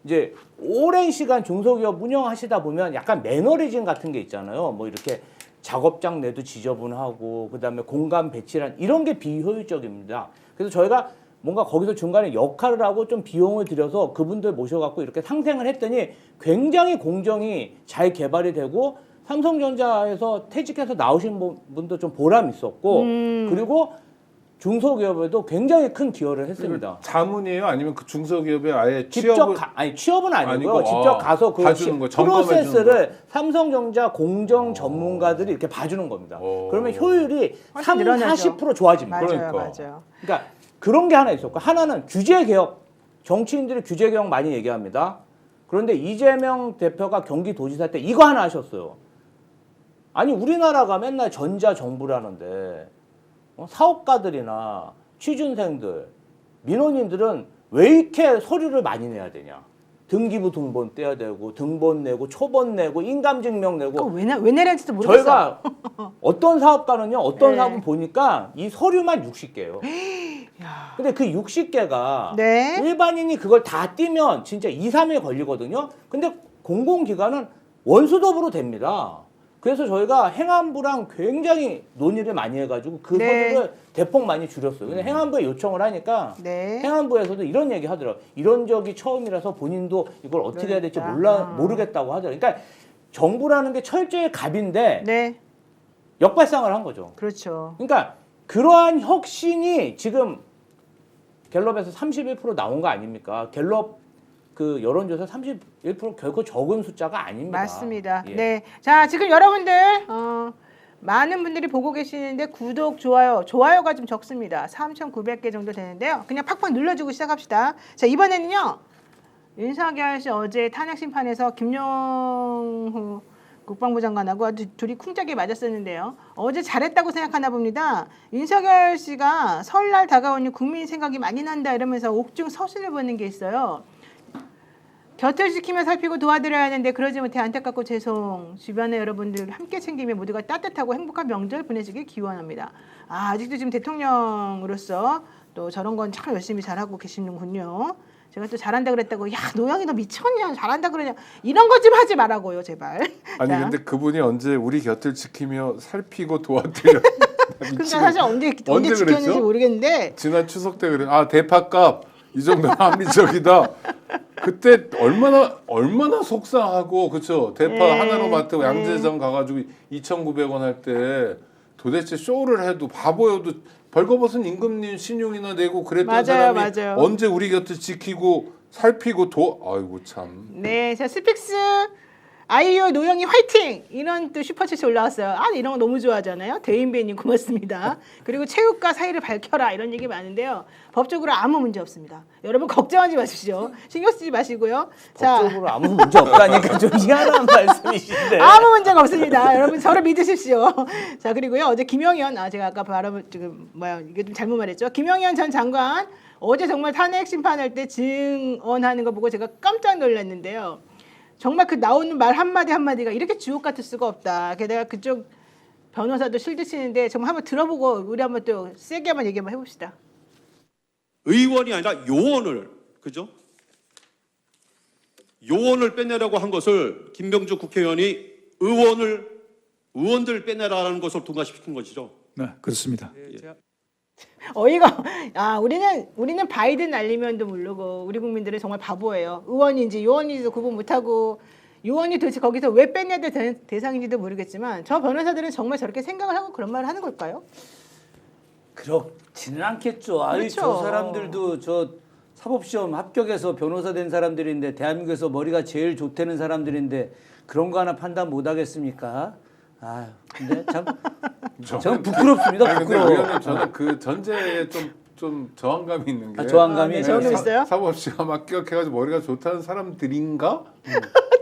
이제 오랜 시간 중소기업 운영하시다 보면 약간 매너리즘 같은 게 있잖아요. 뭐 이렇게 작업장 내도 지저분하고 그다음에 공간 배치란 이런 게 비효율적입니다. 그래서 저희가 뭔가 거기서 중간에 역할을 하고 좀 비용을 들여서 그분들 모셔갖고 이렇게 상생을 했더니 굉장히 공정이 잘 개발이 되고 삼성전자에서 퇴직해서 나오신 분도 좀 보람 있었고 그리고 중소기업에도 굉장히 큰 기여를 했습니다. 자문이에요? 아니면 그 중소기업에 아예 직접 취업을 취업은 아니고요. 아니고, 직접 가서 그 봐주는 거, 점검해 주는 프로세스를 삼성전자 공정 전문가들이 이렇게 봐주는 겁니다. 그러면 효율이 훨씬 3, 늘어나죠. 40% 좋아집니다. 맞아요, 그러니까. 맞아요. 그러니까 그런 게 하나 있었고 하나는 규제 개혁. 정치인들이 규제 개혁 많이 얘기합니다. 그런데 이재명 대표가 경기도지사 때 이거 하나 하셨어요. 아니 우리나라가 맨날 전자정부라는데 사업가들이나 취준생들, 민원인들은 왜 이렇게 서류를 많이 내야 되냐? 등기부 등본 떼야 되고 등본 내고 초본 내고 인감증명 그거 내고 왜 내는지도 모르겠어. 저희가 어떤 사업가는요 어떤 네. 사업은 보니까 이 서류만 60개예요. 근데 그 60개가 네. 일반인이 그걸 다 띄면 진짜 2, 3일 걸리거든요. 근데 공공기관은 원수dob으로 됩니다. 그래서 저희가 행안부랑 굉장히 논의를 많이 해가지고 그 네. 서류를 대폭 많이 줄였어요. 근데 행안부에 요청을 하니까 네. 행안부에서도 이런 얘기 하더라고요. 이런 적이 처음이라서 본인도 이걸 어떻게 해야 될지 그러니까. 모르겠다고 하더라고요. 그러니까 정부라는 게 철저히 갑인데 네. 역발상을 한 거죠. 그렇죠. 그러니까 그러한 혁신이 지금 갤럽에서 31% 나온 거 아닙니까? 갤럽 그 여론조사 31% 결코 적은 숫자가 아닙니다. 맞습니다. 예. 네. 자, 지금 여러분들 많은 분들이 보고 계시는데 구독, 좋아요가 좀 적습니다. 3,900개 정도 되는데요. 그냥 팍팍 눌러주고 시작합시다. 자, 이번에는요. 윤석열 씨 어제 탄핵 심판에서 김용후 국방부 장관하고 아주 둘이 쿵짝이 맞았었는데요. 어제 잘했다고 생각하나 봅니다. 윤석열 씨가 설날 다가오니 국민 생각이 많이 난다 이러면서 옥중 서신을 보낸 게 있어요. 곁을 지키며 살피고 도와드려야 하는데 그러지 못해 안타깝고 죄송. 주변의 여러분들 함께 챙기며 모두가 따뜻하고 행복한 명절 보내시길 기원합니다. 아직도 지금 대통령으로서 또 저런 건 참 열심히 잘하고 계시는군요. 제가 또 잘한다 그랬다고 야 노영이 너 미쳤냐 잘한다 그러냐 이런 것 좀 하지 말라고요 제발. 아니 자, 근데 그분이 언제 우리 곁을 지키며 살피고 도와드려 그러니까 사실 언제 지켰는지 그랬죠? 모르겠는데 지난 추석 때 그래. 아 대파값 이 정도면 합리적이다. 그때 얼마나 속상하고 그렇죠. 대파 하나로 마트 양재장 가가지고 2,900원 할 때 도대체 쇼를 해도 바보여도 벌거벗은 임금님 신용이나 내고 그랬던 맞아요, 사람이 맞아요. 언제 우리 곁을 지키고 살피고 아이고 참. 네, 자 스픽스 아이유 노영이 화이팅 이런 또 슈퍼챗이 올라왔어요. 아 이런 거 너무 좋아하잖아요. 대인배님 고맙습니다. 그리고 체육과 사이를 밝혀라 이런 얘기 많은데요. 법적으로 아무 문제 없습니다. 여러분 걱정하지 마십시오. 신경 쓰지 마시고요. 자 법적으로 아무 문제 없다니까 좀 희한한 말씀이신데. 아무 문제가 없습니다. 여러분 저를 믿으십시오. 자 그리고요 어제 김영현 제가 아까 지금 이게 좀 잘못 말했죠. 김영현 전 장관 어제 정말 탄핵 심판할 때 증언하는 거 보고 제가 깜짝 놀랐는데요. 정말 그 나오는 말 한마디 한마디가 이렇게 주옥 같을 수가 없다. 게다가 그쪽 변호사도 실드 치는데 정말 한번 들어보고 우리 한번 또 세게 한번 얘기 한번 해봅시다. 의원이 아니라 요원을 그죠? 요원을 빼내라고 한 것을 김병주 국회의원이 의원들 빼내라라는 것을 통과시킨 것이죠. 네, 그렇습니다. 어이가 우리는 바이든 날리면도 모르고 우리 국민들은 정말 바보예요. 의원인지 요원인지도 구분 못하고 요원이 도대체 거기서 왜 빼내야 될 대상인지도 모르겠지만 저 변호사들은 정말 저렇게 생각을 하고 그런 말을 하는 걸까요? 그렇지는 않겠죠. 아니 그렇죠. 저 사람들도 저 사법시험 합격해서 변호사 된 사람들인데 대한민국에서 머리가 제일 좋다는 사람들인데 그런 거 하나 판단 못 하겠습니까? 아, 근데 참 저는 부끄럽습니다. 아니, 근데 부끄러워. 의원님 저는 그 전제에 좀 저항감이 있는 게 저항감이 네, 저항감 있어요? 사법시험 합격해가지고 머리가 좋다는 사람들인가?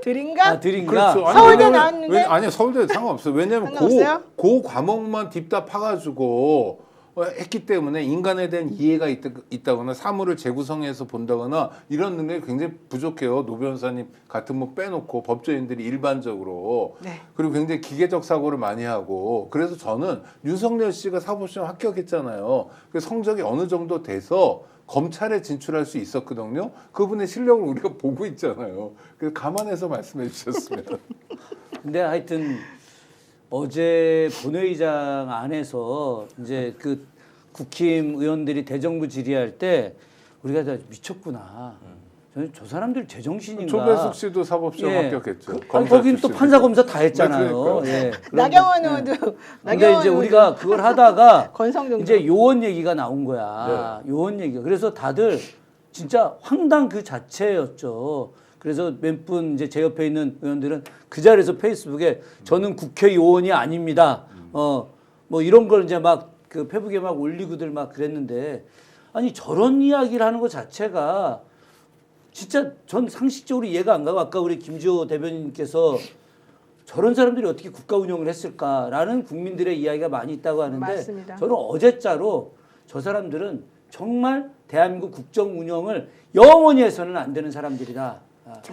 드린가? 드린가? 그렇죠. 아니, 서울대 왜냐면- 나왔는데? 아니 서울대 상관없어요. 왜냐면 상관없어요? 그 과목만 딥다 파가지고 했기 때문에 인간에 대한 이해가 있다거나 사물을 재구성해서 본다거나 이런 능력이 굉장히 부족해요. 노 변호사님 같은 분 빼놓고 법조인들이 일반적으로. 네. 그리고 굉장히 기계적 사고를 많이 하고 그래서 저는 윤석열 씨가 사법시험 합격했잖아요. 그 성적이 어느 정도 돼서 검찰에 진출할 수 있었거든요. 그분의 실력을 우리가 보고 있잖아요. 그래서 감안해서 말씀해 주셨으면. 근데 하여튼 어제 본회의장 안에서 이제 그 국힘 의원들이 대정부 질의할 때 우리가 다 미쳤구나. 저는 저 사람들 제정신인가. 조배숙 씨도 사법시험 예. 합격했죠. 아니, 검사 거긴 또 출신이고. 판사 검사 다 했잖아요. 네, 그러니까요. 예. 나경원 예. 의원도 근데 이제 우리가 그걸 하다가 권성동 이제 요원 얘기가 나온 거야. 네. 요원 얘기가. 그래서 다들 진짜 황당 그 자체였죠. 그래서 몇 분 이제 제 옆에 있는 의원들은 그 자리에서 페이스북에 저는 국회요원이 아닙니다. 뭐 이런 걸 이제 막 그 페북에 막 올리고들 막 그랬는데 아니 저런 이야기를 하는 것 자체가 진짜 전 상식적으로 이해가 안 가고 아까 우리 김지호 대변인께서 저런 사람들이 어떻게 국가 운영을 했을까라는 국민들의 이야기가 많이 있다고 하는데 맞습니다. 저는 어제자로 저 사람들은 정말 대한민국 국정 운영을 영원히 해서는 안 되는 사람들이다.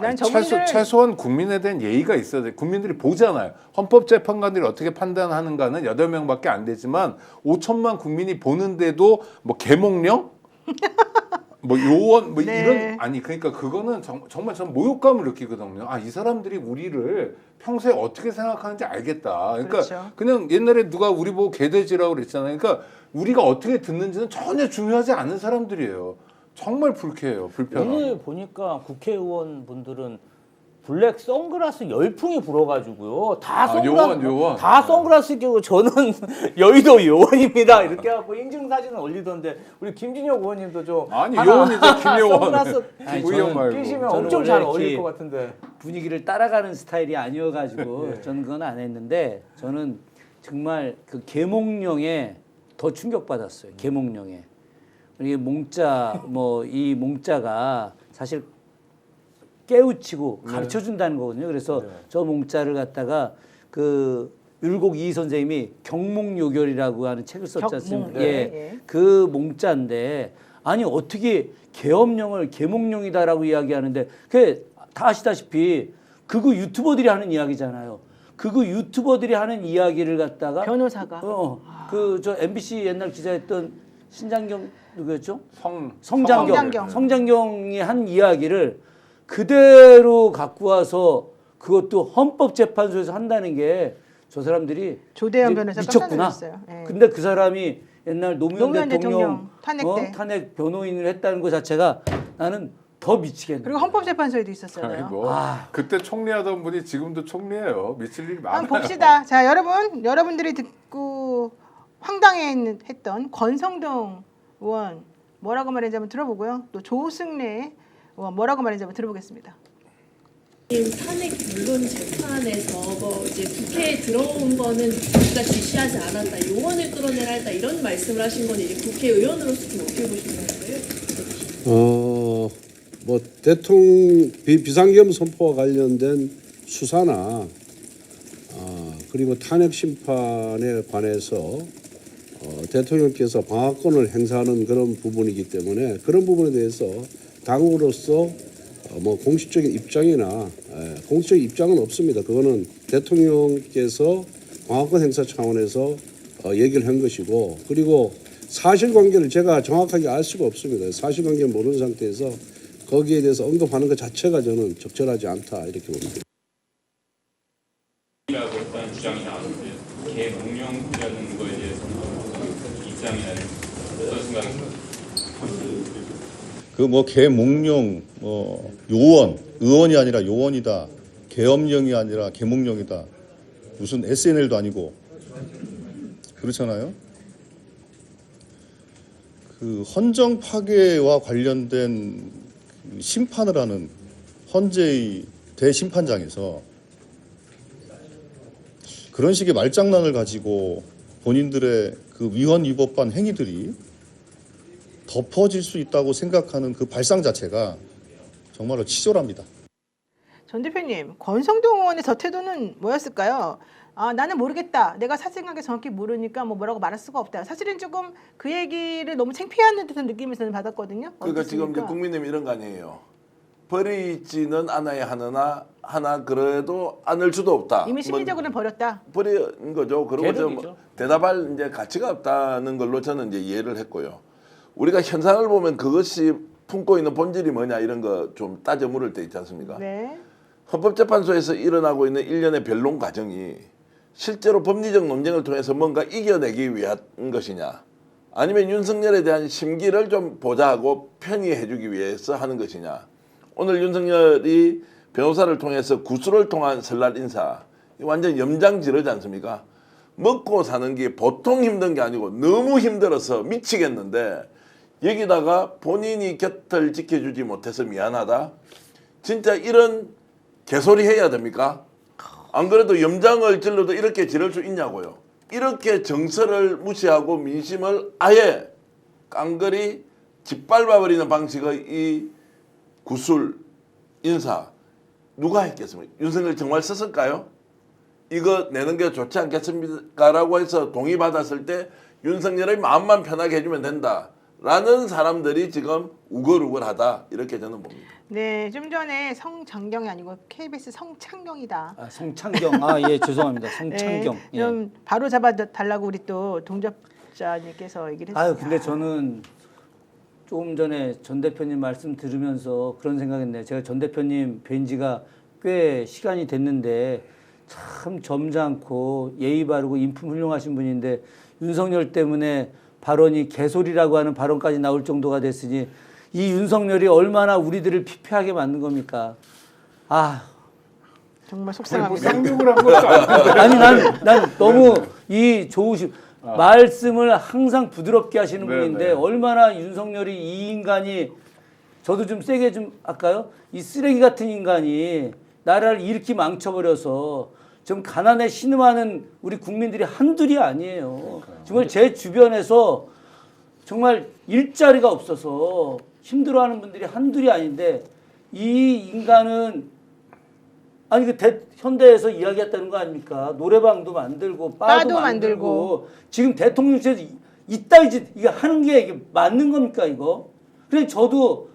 난 저분들 최소한 국민에 대한 예의가 있어야 돼. 국민들이 보잖아요. 헌법재판관들이 어떻게 판단하는가는 8명밖에 안 되지만 5천만 국민이 보는데도 뭐 계몽령? 뭐 요원 뭐 네. 이런 아니 그러니까 그거는 정말 전 모욕감을 느끼거든요. 아, 이 사람들이 우리를 평소에 어떻게 생각하는지 알겠다. 그러니까 그렇죠. 그냥 옛날에 누가 우리 보고 개돼지라고 그랬잖아요. 그러니까 우리가 어떻게 듣는지는 전혀 중요하지 않은 사람들이에요. 정말 불쾌해요. 불편하고. 오늘 보니까 국회의원 분들은 블랙 선글라스 열풍이 불어가지고요. 다 선글라스, 요원. 다 선글라스 끼고 저는 여의도 요원입니다. 이렇게 하고 인증 사진을 올리던데 우리 김진혁 의원님도 좀 아니 하나 요원이죠 김요원. 선글라스 아니, 의원 저는 말고. 끼시면 저는 엄청 원래 잘 이렇게 어울릴 것 같은데. 분위기를 따라가는 스타일이 아니어가지고 저는 그건 안 했는데 저는 정말 그 계몽령에 더 충격받았어요. 계몽령에. 이게 몽자 뭐 이 몽자가 사실 깨우치고 가르쳐 준다는 거거든요. 그래서 저 몽자를 갖다가 그 율곡 이 선생님이 경몽요결이라고 하는 책을 썼지 않습니까? 격몽, 예. 그 몽자인데 아니 어떻게 계엄령을 계몽령이다라고 이야기하는데 그게 다 아시다시피 그거 유튜버들이 하는 이야기잖아요. 그거 유튜버들이 하는 이야기를 갖다가 변호사가 그 저 MBC 옛날 기자했던 신장경 누구였죠? 성장경. 성장경이 한 이야기를 그대로 갖고 와서 그것도 헌법재판소에서 한다는 게 저 사람들이 조대현 이제 변호사 미쳤구나. 깜짝 놀랐어요. 예. 근데 그 사람이 옛날 노무현 노무현 대통령 탄핵 때. 탄핵 변호인을 했다는 것 자체가 나는 더 미치겠네. 그리고 헌법재판소에도 있었잖아요. 아이고. 그때 총리하던 분이 지금도 총리예요. 미칠 일이 많아요. 한번 봅시다. 자, 여러분들이 듣고 황당했던 권성동 의원 뭐라고 말했는지 한번 들어보고요. 또 조승래 의원 뭐라고 말했는지 한번 들어보겠습니다. 탄핵 물론 재판에서 뭐 이제 국회에 들어온 거는 우리가 지시하지 않았다, 요원을 끌어내라 했다 이런 말씀을 하신 건 이제 국회의원으로서 좀 어떻게 보시는 거예요? 뭐 대통령 비상계엄 선포와 관련된 수사나 그리고 탄핵 심판에 관해서 대통령께서 방어권을 행사하는 그런 부분이기 때문에 그런 부분에 대해서 당으로서 뭐 공식적인 입장이나 공식적인 입장은 없습니다. 그거는 대통령께서 방어권 행사 차원에서 얘기를 한 것이고 그리고 사실관계를 제가 정확하게 알 수가 없습니다. 사실관계를 모르는 상태에서 거기에 대해서 언급하는 것 자체가 저는 적절하지 않다 이렇게 봅니다. 라고 했다는 주장이 나왔는데 계몽령이라는 거에 대해서는 입장이나 어떤 생각이세요? 그 뭐 계몽령, 요원, 의원이 아니라 요원이다, 계엄령이 아니라 계몽령이다, 무슨 SNL도 아니고 그렇잖아요. 그 헌정 파괴와 관련된 그 심판을 하는 헌재의 대심판장에서 그런 식의 말장난을 가지고 본인들의 그 위헌 위법한 행위들이 덮어질 수 있다고 생각하는 그 발상 자체가 정말로 치졸합니다. 전 대표님, 권성동 의원의 저 태도는 뭐였을까요? 아, 나는 모르겠다. 내가 사실관계 정확히 모르니까 뭐라고 말할 수가 없다. 사실은 조금 그 얘기를 너무 창피한 듯한 느낌을 저는 받았거든요. 그러니까 지금 이제 국민의힘 이런 거 아니에요. 버리지는 않아야 하나 그래도 않을 수도 없다. 이미 심리적으로는 버렸다. 버린 거죠. 그리고 뭐 대답할 이제 가치가 없다는 걸로 저는 이제 이해를 했고요. 우리가 현상을 보면 그것이 품고 있는 본질이 뭐냐 이런 거 좀 따져 물을 때 있지 않습니까? 네. 헌법재판소에서 일어나고 있는 일련의 변론 과정이 실제로 법리적 논쟁을 통해서 뭔가 이겨내기 위한 것이냐, 아니면 윤석열에 대한 심기를 좀 보좌하고 편의해주기 위해서 하는 것이냐. 오늘 윤석열이 변호사를 통해서 구술을 통한 설날 인사, 완전 염장지르지 않습니까? 먹고 사는 게 보통 힘든 게 아니고 너무 힘들어서 미치겠는데 여기다가 본인이 곁을 지켜주지 못해서 미안하다. 진짜 이런 개소리 해야 됩니까? 안 그래도 염장을 질러도 이렇게 지를 수 있냐고요. 이렇게 정서를 무시하고 민심을 아예 깡그리 짓밟아버리는 방식의 이 구술 인사 누가 했겠습니까? 윤석열 정말 썼을까요? 이거 내는 게 좋지 않겠습니까? 라고 해서 동의받았을 때 윤석열의 마음만 편하게 해주면 된다라는 사람들이 지금 우글우글하다 이렇게 저는 봅니다. 네, 좀 전에 성장경이 아니고 KBS 성창경이다. 아, 성창경. 아, 예, 죄송합니다. 성창경. 네, 좀 바로 잡아달라고 우리 또 동접자님께서 얘기를 했습니다. 아유, 근데 저는 조금 전에 전 대표님 말씀 들으면서 그런 생각했네요. 제가 전 대표님 뵌 지가 꽤 시간이 됐는데 참 점잖고 예의 바르고 인품 훌륭하신 분인데 윤석열 때문에 발언이 개소리라고 하는 발언까지 나올 정도가 됐으니 이 윤석열이 얼마나 우리들을 피폐하게 만든 겁니까? 아, 정말 속상합니다. 쌍욕을 한 것도 아니고. 아니 난 너무 이 좋으신 말씀을 항상 부드럽게 하시는 분인데 얼마나 윤석열이 이 인간이 저도 좀 세게 좀 할까요? 이 쓰레기 같은 인간이 나라를 이렇게 망쳐버려서 좀 가난에 신음하는 우리 국민들이 한둘이 아니에요. 정말 제 주변에서 정말 일자리가 없어서 힘들어하는 분들이 한둘이 아닌데 이 인간은 아니 그 현대에서 이야기했다는 거 아닙니까? 노래방도 만들고 바도 만들고 지금 대통령실에서 이따위 짓 이게 하는 게 이게 맞는 겁니까 이거? 그래 저도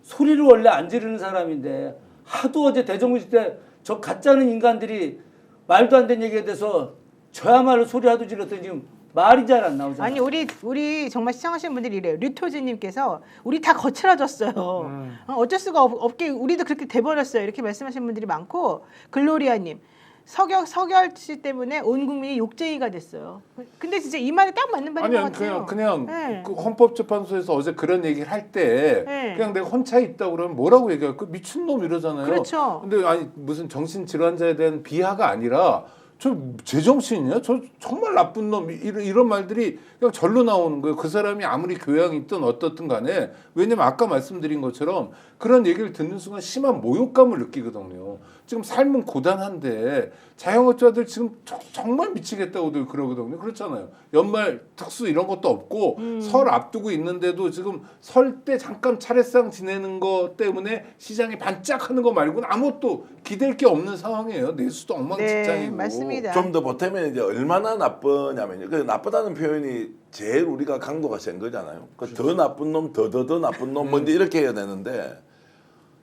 소리를 원래 안 지르는 사람인데 하도 어제 대정부질 때 저 가짜는 인간들이 말도 안 되는 얘기에 대해서 저야말로 소리 하도 질렀더니 지금 말이 잘 안 나오잖아요. 아니 우리 정말 시청하시는 분들이 이래요. 류토지님께서 우리 다 거칠어졌어요. 어쩔 수가 없게 우리도 그렇게 돼버렸어요. 이렇게 말씀하시는 분들이 많고 글로리아님 서결 씨 때문에 온 국민이 욕쟁이가 됐어요. 근데 진짜 이 말이 딱 맞는 말인 것 같아요. 그냥 네. 그 헌법재판소에서 어제 그런 얘기를 할 때 네. 그냥 내가 헌차에 있다 그러면 뭐라고 얘기할 그 미친놈 이러잖아요. 그렇죠. 근데 아니 무슨 정신질환자에 대한 비하가 아니라 저 제정신이냐? 저 정말 나쁜 놈 이런 말들이 그냥 절로 나오는 거예요. 그 사람이 아무리 교양이 있든 어떻든 간에 왜냐면 아까 말씀드린 것처럼 그런 얘기를 듣는 순간 심한 모욕감을 느끼거든요. 지금 삶은 고단한데 자영업자들 지금 정말 미치겠다고들 그러거든요. 그렇잖아요. 연말 특수 이런 것도 없고 설 앞두고 있는데도 지금 설 때 잠깐 차례상 지내는 거 때문에 시장이 반짝하는 거 말고는 아무것도 기댈 게 없는 상황이에요. 내수도 엉망진창이고. 네, 맞습니다. 좀 더 보태면 이제 얼마나 나쁘냐면요. 그 나쁘다는 표현이 제일 우리가 강도가 센 거잖아요. 더 나쁜 놈, 더 나쁜 놈, 먼저 이렇게 해야 되는데,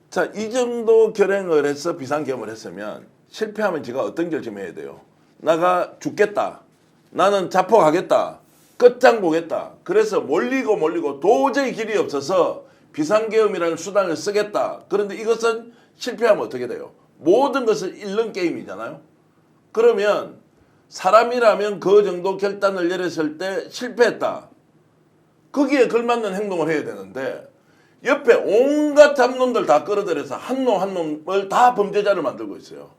자, 이 정도 결행을 해서 비상계엄을 했으면 실패하면 제가 어떤 결심해야 돼요? 나가 죽겠다. 나는 자폭하겠다. 끝장 보겠다. 그래서 몰리고 도저히 길이 없어서 비상계엄이라는 수단을 쓰겠다. 그런데 이것은 실패하면 어떻게 돼요? 모든 것을 잃는 게임이잖아요. 그러면 사람이라면 그 정도 결단을 내렸을 때 실패했다. 거기에 걸맞는 행동을 해야 되는데 옆에 온갖 잡놈들 다 끌어들여서 한 놈을 다 범죄자를 만들고 있어요.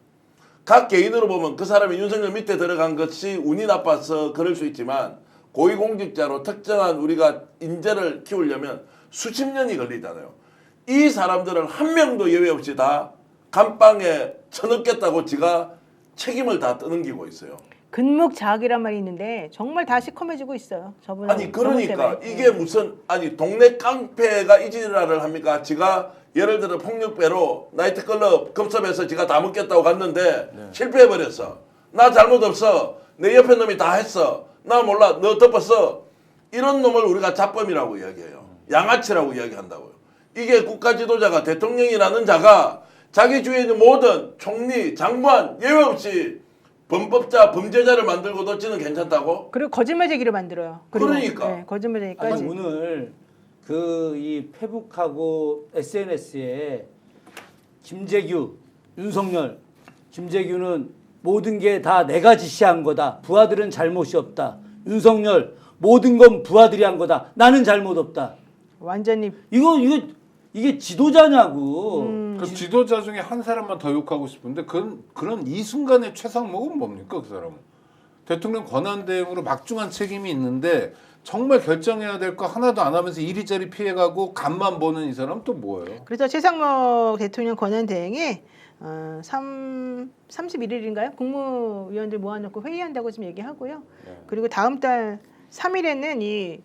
각 개인으로 보면 그 사람이 윤석열 밑에 들어간 것이 운이 나빠서 그럴 수 있지만 고위공직자로 특정한 우리가 인재를 키우려면 수십 년이 걸리잖아요. 이 사람들을 한 명도 예외 없이 다 감방에 쳐넣겠다고 지가 책임을 다 떠넘기고 있어요. 근묵자학이란 말이 있는데 정말 다 시커매지고 있어요. 저분 아니 그러니까 이게 무슨 아니 동네 깡패가 이 지랄을 합니까? 지가 예를 들어 폭력배로 나이트클럽 급습해서 지가 다 먹겠다고 갔는데 실패해버렸어. 나 잘못 없어. 내 옆에 놈이 다 했어. 나 몰라. 너 덮었어. 이런 놈을 우리가 잡범이라고 이야기해요. 양아치라고 이야기한다고요. 이게 국가 지도자가 대통령이라는 자가 자기 주위에 있는 모든 총리, 장관 예외 없이 범법자, 범죄자를 만들고도 지는 괜찮다고? 그리고 거짓말쟁이를 만들어요. 그러니까. 네, 거짓말쟁이까지. 아니, 오늘 그 이 페북하고 SNS에 김재규, 윤석열, 김재규는 모든 게 다 내가 지시한 거다. 부하들은 잘못이 없다. 윤석열 모든 건 부하들이 한 거다. 나는 잘못 없다. 완전히 이게 지도자냐고. 그 지도자 중에 한 사람만 더 욕하고 싶은데 그런 이 순간의 최상목은 뭡니까 그 사람은? 대통령 권한대행으로 막중한 책임이 있는데 정말 결정해야 될 거 하나도 안 하면서 이리저리 피해가고 간만 보는 이 사람 또 뭐예요? 그래서 최상목 대통령 권한대행이 31일인가요? 국무위원들 모아놓고 회의한다고 지금 얘기하고요. 그리고 다음 달 3일에는 이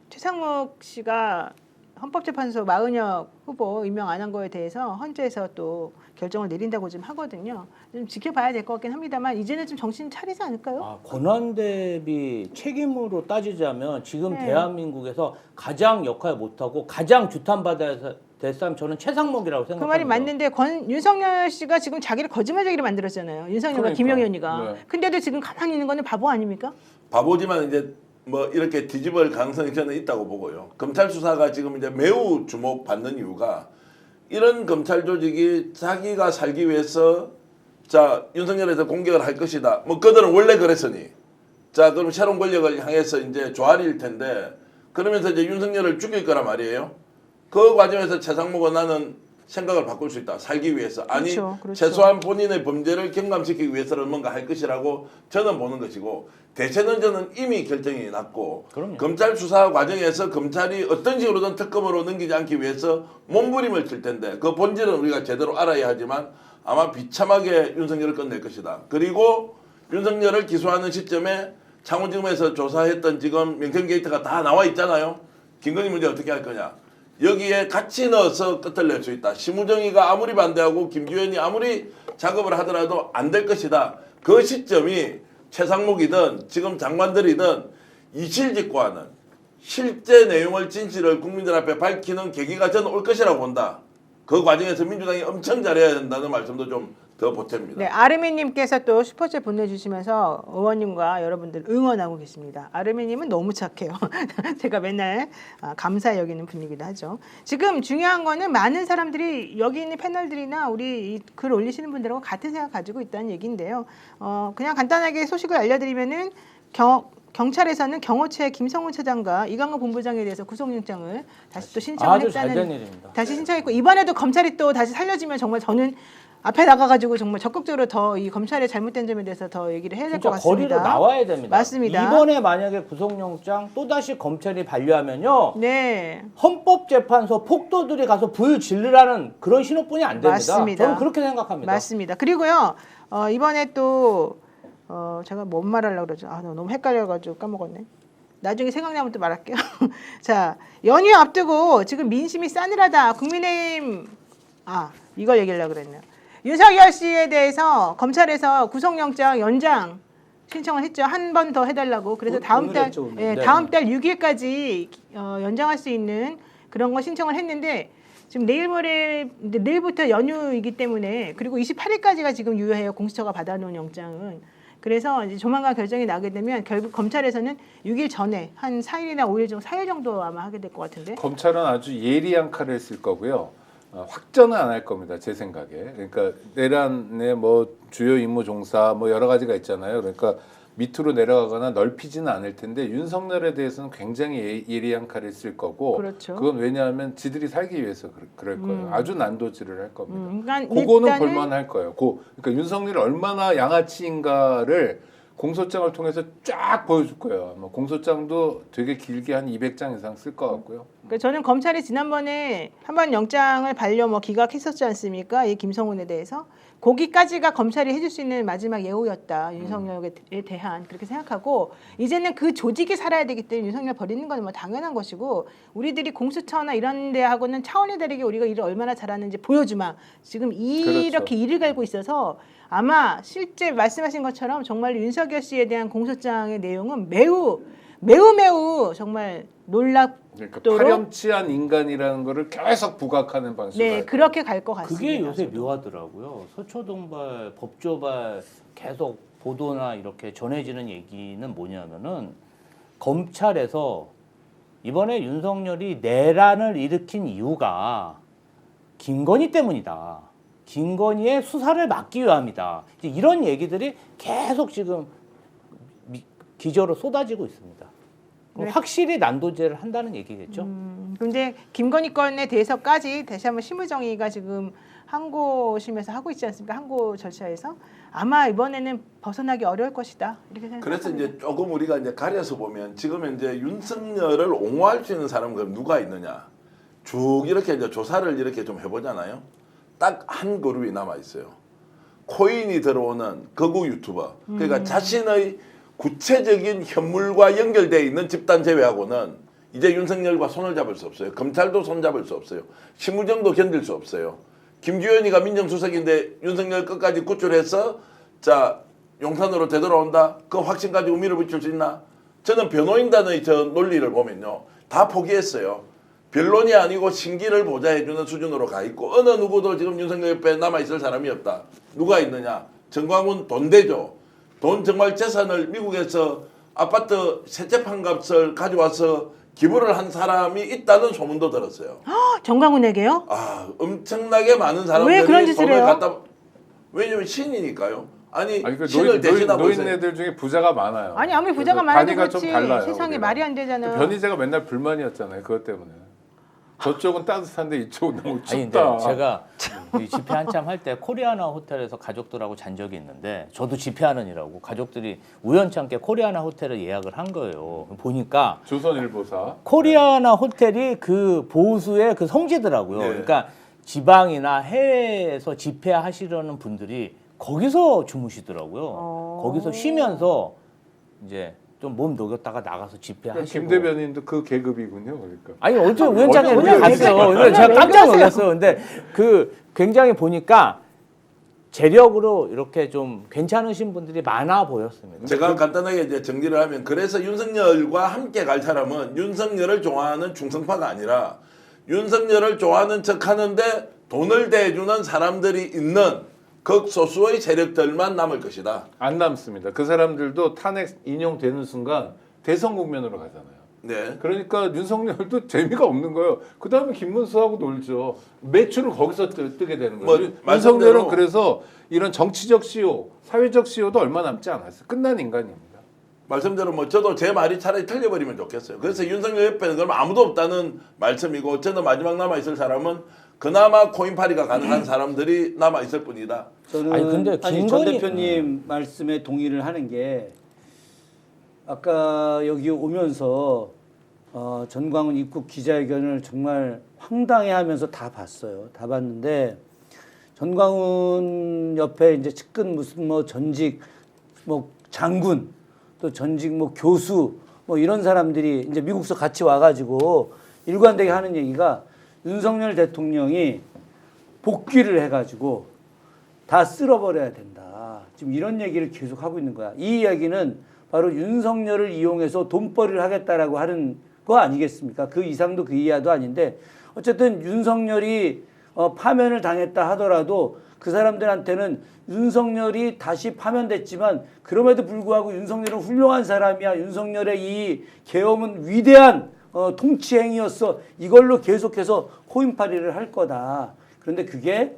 최상목 씨가 헌법재판소 마은혁 후보 임명 안 한 거에 대해서 헌재에서 또 결정을 내린다고 지금 하거든요. 좀 지켜봐야 될 것 같긴 합니다만 이제는 좀 정신 차리지 않을까요? 아, 권한 대비 책임으로 따지자면 지금 네. 대한민국에서 가장 역할 못하고 가장 규탄받아야 될 사람 저는 최상목이라고 그 생각합니다. 말이 맞는데 윤석열 씨가 지금 자기를 거짓말쟁이로 만들었잖아요. 윤석열과 그러니까. 김영현이가. 네. 근데도 지금 가만히 있는 거는 바보 아닙니까? 바보지만 이제 뭐 이렇게 뒤집을 가능성이 저는 있다고 보고요. 검찰 수사가 지금 이제 매우 주목받는 이유가 이런 검찰 조직이 자기가 살기 위해서 자 윤석열에서 공격을 할 것이다. 뭐 그들은 원래 그랬으니 자 그럼 새로운 권력을 향해서 이제 조아릴 텐데 그러면서 이제 윤석열을 죽일 거란 말이에요. 그 과정에서 최상목은 나는 생각을 바꿀 수 있다. 살기 위해서. 아니 그렇죠, 그렇죠. 최소한 본인의 범죄를 경감시키기 위해서는 뭔가 할 것이라고 저는 보는 것이고 대체는 저는 이미 결정이 났고 그럼요. 검찰 수사 과정에서 검찰이 어떤 식으로든 특검으로 넘기지 않기 위해서 몸부림을 칠 텐데 그 본질은 우리가 제대로 알아야 하지만 아마 비참하게 윤석열을 끝낼 것이다. 그리고 윤석열을 기소하는 시점에 창원지검에서 조사했던 지금 명태균 게이트가 다 나와 있잖아요. 김건희 문제 어떻게 할 거냐. 여기에 같이 넣어서 끝을 낼 수 있다. 심우정이가 아무리 반대하고 김규현이 아무리 작업을 하더라도 안 될 것이다. 그 시점이 최상목이든 지금 장관들이든 이실직고하는 실제 내용을 진실을 국민들 앞에 밝히는 계기가 저는 올 것이라고 본다. 그 과정에서 민주당이 엄청 잘해야 된다는 말씀도 좀 더 보탭니다. 네, 아르미님께서 또 슈퍼챗 보내주시면서 의원님과 여러분들 응원하고 계십니다. 아르미님은 너무 착해요. 제가 맨날 감사히 여기는 분이기도 하죠. 지금 중요한 거는 많은 사람들이 여기 있는 패널들이나 우리 글 올리시는 분들하고 같은 생각 가지고 있다는 얘기인데요. 그냥 간단하게 소식을 알려드리면은 경찰에서는 경호처의 김성훈 차장과 이강호 본부장에 대해서 구속영장을 다시 또 신청을 아주 잘된 했다는 일입니다. 다시 신청했고 이번에도 검찰이 또 다시 살려지면 정말 저는 앞에 나가가지고 정말 적극적으로 더 이 검찰의 잘못된 점에 대해서 더 얘기를 해야 될 것 진짜 같습니다. 거리로 나와야 됩니다. 맞습니다. 이번에 만약에 구속영장 또다시 검찰이 반려하면요. 네, 헌법재판소 폭도들이 가서 불 지르라는 그런 신호뿐이 안 됩니다. 맞습니다. 저는 그렇게 생각합니다. 맞습니다. 그리고요 이번에 또 제가 뭔 말하려고 그러죠? 나 너무 헷갈려가지고 까먹었네. 나중에 생각나면 또 말할게요. 자, 연휴 앞두고 지금 민심이 싸늘하다. 국민의힘 이걸 얘기하려고 그랬네요. 윤석열 씨에 대해서 검찰에서 구속영장 연장 신청을 했죠. 한 번 더 해달라고. 그래서 다음 달, 했죠, 오늘. 예, 네. 다음 달 6일까지 연장할 수 있는 그런 거 신청을 했는데 지금 내일부터 연휴이기 때문에 그리고 28일까지가 지금 유효해요. 공수처가 받아놓은 영장은. 그래서 이제 조만간 결정이 나게 되면 결국 검찰에서는 6일 전에 한 4일이나 5일 정도, 4일 정도 아마 하게 될 것 같은데. 검찰은 아주 예리한 칼을 쓸 거고요. 확전은 안 할 겁니다. 제 생각에. 그러니까 내란의 뭐 주요 임무 종사 뭐 여러 가지가 있잖아요. 그러니까 밑으로 내려가거나 넓히지는 않을 텐데 윤석열에 대해서는 굉장히 예리한 칼을 쓸 거고 그렇죠. 그건 왜냐하면 지들이 살기 위해서 그럴 거예요. 아주 난도질을 할 겁니다. 그러니까 그거는 일단은 볼만할 거예요. 그러니까 윤석열이 얼마나 양아치인가를 공소장을 통해서 쫙 보여줄 거예요. 아마 공소장도 되게 길게 한 200장 이상 쓸 것 같고요. 그러니까 저는 검찰이 지난번에 한번 영장을 기각했었지 않습니까? 이 김성훈에 대해서 거기까지가 검찰이 해줄 수 있는 마지막 예우였다. 윤석열에 대한 그렇게 생각하고 이제는 그 조직이 살아야 되기 때문에 윤석열 버리는 건 뭐 당연한 것이고 우리들이 공수처나 이런 데하고는 차원이 다르게 우리가 일을 얼마나 잘하는지 보여주마. 지금 이렇게 그렇죠. 일을 갈고 있어서 아마 실제 말씀하신 것처럼 정말 윤석열 씨에 대한 공소장의 내용은 매우 정말 놀랍도록 그러니까 파렴치한 인간이라는 거를 계속 부각하는 방식으로. 네, 그렇게 갈 것 같습니다. 그게 요새 저도. 묘하더라고요. 서초동발, 법조발 계속 보도나 이렇게 전해지는 얘기는 뭐냐면은 검찰에서 이번에 윤석열이 내란을 일으킨 이유가 김건희 때문이다. 김건희의 수사를 막기 위함이다. 이제 이런 얘기들이 계속 지금 기저로 쏟아지고 있습니다. 네. 확실히 난도질을 한다는 얘기겠죠. 근데 김건희 건에 대해서까지 다시 한번 심의정의가 지금 항고심에서 하고 있지 않습니까? 항고 절차에서 아마 이번에는 벗어나기 어려울 것이다 이렇게 생각합니다. 그래서 이제 조금 우리가 이제 가려서 보면 지금 이제 윤석열을 옹호할 수 있는 사람은 그럼 누가 있느냐? 쭉 이렇게 이제 조사를 이렇게 좀 해보잖아요. 딱 한 그룹이 남아 있어요. 코인이 들어오는 거구 유튜버. 그러니까 자신의 구체적인 현물과 연결되어 있는 집단 제외하고는 이제 윤석열과 손을 잡을 수 없어요. 검찰도 손 잡을 수 없어요. 심우정도 견딜 수 없어요. 김규현이가 민정수석인데 윤석열 끝까지 구출해서 자 용산으로 되돌아온다. 그 확신 가지고 밀어붙일 수 있나? 저는 변호인단의 저 논리를 보면요. 다 포기했어요. 변론이 아니고 신기를 보좌해주는 수준으로 가 있고 어느 누구도 지금 윤석열 옆에 남아있을 사람이 없다. 누가 있느냐? 정광훈 돈 대죠. 돈 정말 재산을 미국에서 아파트 세채판 값을 가져와서 기부를 한 사람이 있다는 소문도 들었어요. 정광훈에게요? 아 엄청나게 많은 사람들이 왜 그런 짓을 돈을 해요? 갖다 왜냐면 신이니까요. 아니 그 신을 대신하고 있어요. 노인네들 중에 부자가 많아요. 아니 아무리 부자가 그래서 많아도 단위가 그렇지 좀 달라요, 세상에 우리가. 말이 안 되잖아요. 변희재가 맨날 불만이었잖아요. 그것 때문에. 저쪽은 따뜻한데 이쪽은 너무 아니 춥다. 근데 제가 이 집회 한참 할 때 코리아나 호텔에서 가족들하고 잔 적이 있는데 저도 집회하느니라고 가족들이 우연찮게 코리아나 호텔을 예약을 한 거예요. 보니까 조선일보사. 코리아나 호텔이 그 보수의 그 성지더라고요. 네. 그러니까 지방이나 해외에서 집회하시려는 분들이 거기서 주무시더라고요. 거기서 쉬면서 이제 좀 몸 녹였다가 나가서 집회하시고. 김 대변인도 그 계급이군요. 그러니까. 아니 어제 우연찮게 오늘 그냥 갔어요. 왜 근데 제가 왜 깜짝 그러세요? 놀랐어요. 근데 그 굉장히 보니까 재력으로 이렇게 좀 괜찮으신 분들이 많아 보였습니다. 제가 간단하게 이제 정리를 하면 그래서 윤석열과 함께 갈 사람은 윤석열을 좋아하는 중성파가 아니라 윤석열을 좋아하는 척하는데 돈을 대주는 사람들이 있는 극소수의 세력들만 남을 것이다. 안 남습니다. 그 사람들도 탄핵 인용되는 순간 대선 국면으로 가잖아요. 네. 그러니까 윤석열도 재미가 없는 거예요. 그 다음에 김문수하고 놀죠. 매출을 거기서 뜨게 되는 거예요. 뭐, 윤석열은 말씀대로- 그래서 이런 정치적 시효, 사회적 시효도 얼마 남지 않았어요. 끝난 인간입니다. 말씀대로 뭐 저도 제 말이 차라리 틀려버리면 좋겠어요. 그래서 윤석열 옆에는 그럼 아무도 없다는 말씀이고 저는 마지막 남아있을 사람은 그나마 코인파리가 가능한 사람들이 남아있을 뿐이다. 저는 아니, 근데 전 김건희- 대표님 말씀에 동의를 하는 게 아까 여기 오면서 전광훈 입국 기자회견을 정말 황당해하면서 다 봤어요. 다 봤는데 전광훈 옆에 이제 측근 무슨 뭐 전직 뭐 장군 또 전직 뭐 교수 뭐 이런 사람들이 이제 미국서 같이 와가지고 일관되게 하는 얘기가 윤석열 대통령이 복귀를 해가지고 다 쓸어버려야 된다. 지금 이런 얘기를 계속 하고 있는 거야. 이 이야기는 바로 윤석열을 이용해서 돈벌이를 하겠다라고 하는 거 아니겠습니까? 그 이상도 그 이하도 아닌데 어쨌든 윤석열이 파면을 당했다 하더라도 그 사람들한테는 윤석열이 다시 파면됐지만 그럼에도 불구하고 윤석열은 훌륭한 사람이야. 윤석열의 이 계엄은 위대한 통치 행위였어. 이걸로 계속해서 코인팔이를 할 거다. 그런데 그게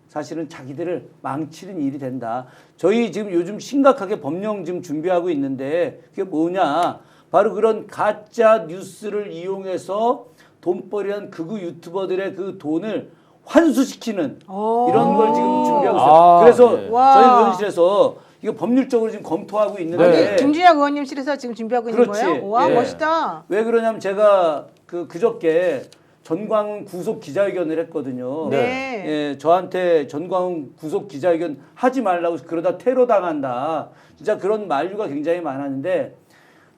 사실은 자기들을 망치는 일이 된다. 저희 지금 요즘 심각하게 법령 지금 준비하고 있는데 그게 뭐냐? 바로 그런 가짜 뉴스를 이용해서 돈벌이한 극우 유튜버들의 그 돈을 환수시키는 이런 걸 지금 준비하고 있어요. 그래서 네. 와. 저희 의원실에서 이거 법률적으로 지금 검토하고 있는데 김준혁 의원님실에서 지금 준비하고 있는 그렇지. 거예요? 와 예. 멋있다. 왜 그러냐면 제가 그저께 전광훈 구속 기자회견을 했거든요. 네. 예, 저한테 전광훈 구속 기자회견 하지 말라고 그러다 테러 당한다. 진짜 그런 만류가 굉장히 많았는데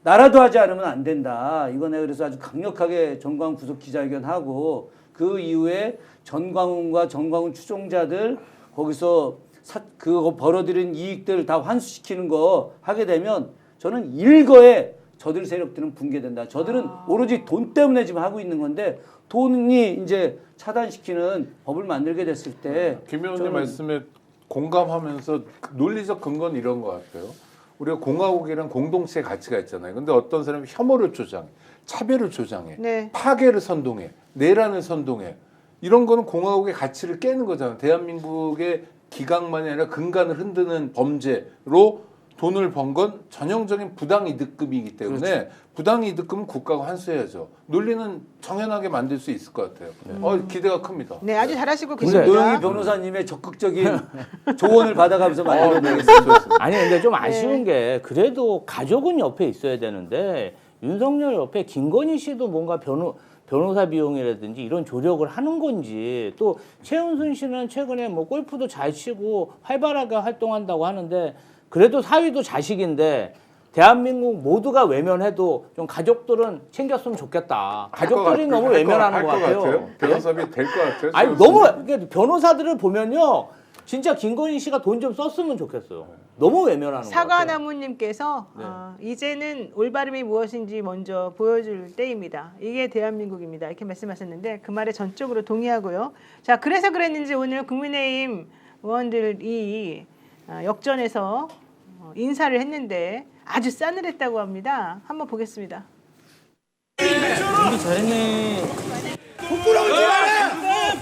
나라도 하지 않으면 안 된다. 이거 내가 그래서 아주 강력하게 전광훈 구속 기자회견 하고 그 이후에 전광훈과 전광훈 추종자들 거기서 그거 벌어들인 이익들 다 환수시키는 거 하게 되면 저는 일거에 저들 세력들은 붕괴된다. 저들은 오로지 돈 때문에 지금 하고 있는 건데 돈이 이제 차단시키는 법을 만들게 됐을 때 김 의원님 말씀에 공감하면서 논리적 근거는 이런 것 같아요. 우리가 공화국이란 공동체의 가치가 있잖아요. 근데 어떤 사람이 혐오를 조장해, 차별을 조장해, 네. 파괴를 선동해, 내란을 선동해. 이런 거는 공화국의 가치를 깨는 거잖아요. 대한민국의 기강만이 아니라 근간을 흔드는 범죄로 돈을 번 건 전형적인 부당이득금이기 때문에 부당이득금은 국가가 환수해야죠. 논리는 정연하게 만들 수 있을 것 같아요. 기대가 큽니다. 네, 아주 잘하시고 우리 계십니다. 노영희 변호사님의 적극적인 조언을 받아가면서 만들어내겠습니다. 아니 근데 좀 아쉬운 게 그래도 가족은 옆에 있어야 되는데 윤석열 옆에 김건희 씨도 뭔가 변호사 비용이라든지 이런 조력을 하는 건지 또 최은순 씨는 최근에 뭐 골프도 잘 치고 활발하게 활동한다고 하는데 그래도 사위도 자식인데 대한민국 모두가 외면해도 좀 가족들은 챙겼으면 좋겠다. 가족들이 너무 외면하는 것 같아요. 변호사비 될 것 같아요. 아니 너무 그러니까 변호사들을 보면요. 진짜 김건희 씨가 돈 좀 썼으면 좋겠어요. 너무 외면하는 것 같아요. 사과나무님께서 이제는 올바름이 무엇인지 먼저 보여줄 때입니다. 이게 대한민국입니다. 이렇게 말씀하셨는데 그 말에 전적으로 동의하고요. 자, 그래서 그랬는지 오늘 국민의힘 의원들이 역전해서 인사를 했는데 아주 싸늘했다고 합니다. 한번 보겠습니다. 우리 잘했네. 부끄러우지 마라.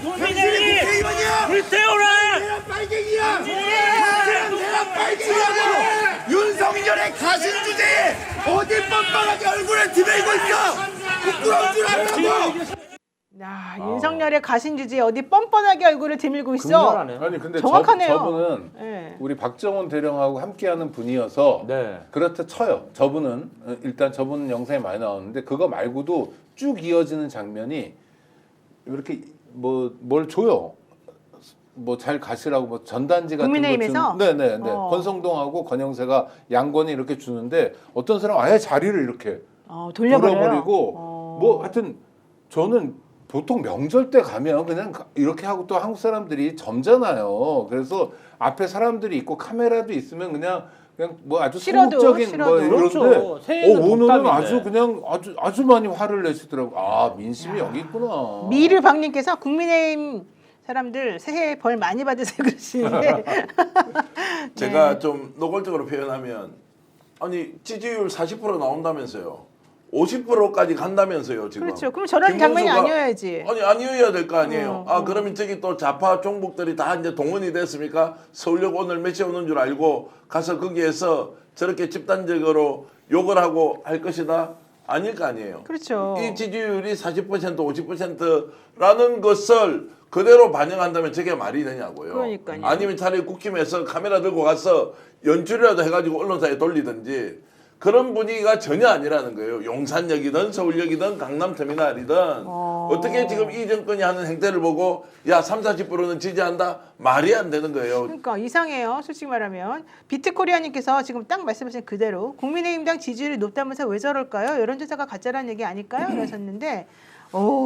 당신이 국회의원이야. 불태워라. 내가 빨갱이야. 내가 빨갱이라고. 윤석열의 가신 주제에 어디 뻔뻔하게 얼굴에 들이고 있어. 부끄러운 줄 알라고. 야, 윤석열의 가신 주제에 어디 뻔뻔하게 얼굴을 드밀고 있어. 극렬하네. 아니 근데 정확하네요. 저분은 네. 우리 박정원 대령하고 함께하는 분이어서 네. 그렇다 쳐요. 저분은 일단 저분 영상에 많이 나오는데 그거 말고도 쭉 이어지는 장면이 이렇게 뭐 뭘 줘요. 뭐 잘 가시라고 뭐 전단지 같은 국민의힘에서? 거 네네네. 권성동하고 권영세가 양권이 이렇게 주는데 어떤 사람 아예 자리를 이렇게 돌려버리고 뭐 하여튼 저는 보통 명절 때 가면 그냥 이렇게 하고 또 한국 사람들이 젊잖아요. 그래서 앞에 사람들이 있고 카메라도 있으면 그냥 뭐 아주 소극적인 뭐 이런데 그렇죠. 새해는 오늘은 덕담인데. 아주 그냥 아주 많이 화를 내시더라고. 아 민심이 여기 있구나. 미르박님께서 국민의힘 사람들 새해 벌 많이 받으세요 그러시는데 제가 좀 노골적으로 표현하면 아니 지지율 40% 나온다면서요. 50%까지 간다면서요 지금. 그렇죠. 그럼 저런 장면이 김문수가 아니어야지. 아니 아니어야 될 거 아니에요. 그러면 저기 또 좌파 종북들이 다 이제 동원이 됐습니까? 서울역 오늘 몇 시에 오는 줄 알고 가서 거기에서 저렇게 집단적으로 욕을 하고 할 것이다? 아닐 거 아니에요. 그렇죠. 이 지지율이 40% 50%라는 것을 그대로 반영한다면 저게 말이 되냐고요. 그러니까요. 아니면 차라리 국힘에서 카메라 들고 가서 연출이라도 해가지고 언론사에 돌리든지 그런 분위기가 전혀 아니라는 거예요. 용산역이든 서울역이든 강남터미널이든 어떻게 지금 이 정권이 하는 행태를 보고 야 30-40%는 지지한다? 말이 안 되는 거예요. 그러니까 이상해요. 솔직히 말하면 비트코리아님께서 지금 딱 말씀하신 그대로 국민의힘당 지지율이 높다면서 왜 저럴까요? 여론조사가 가짜라는 얘기 아닐까요? 이러셨는데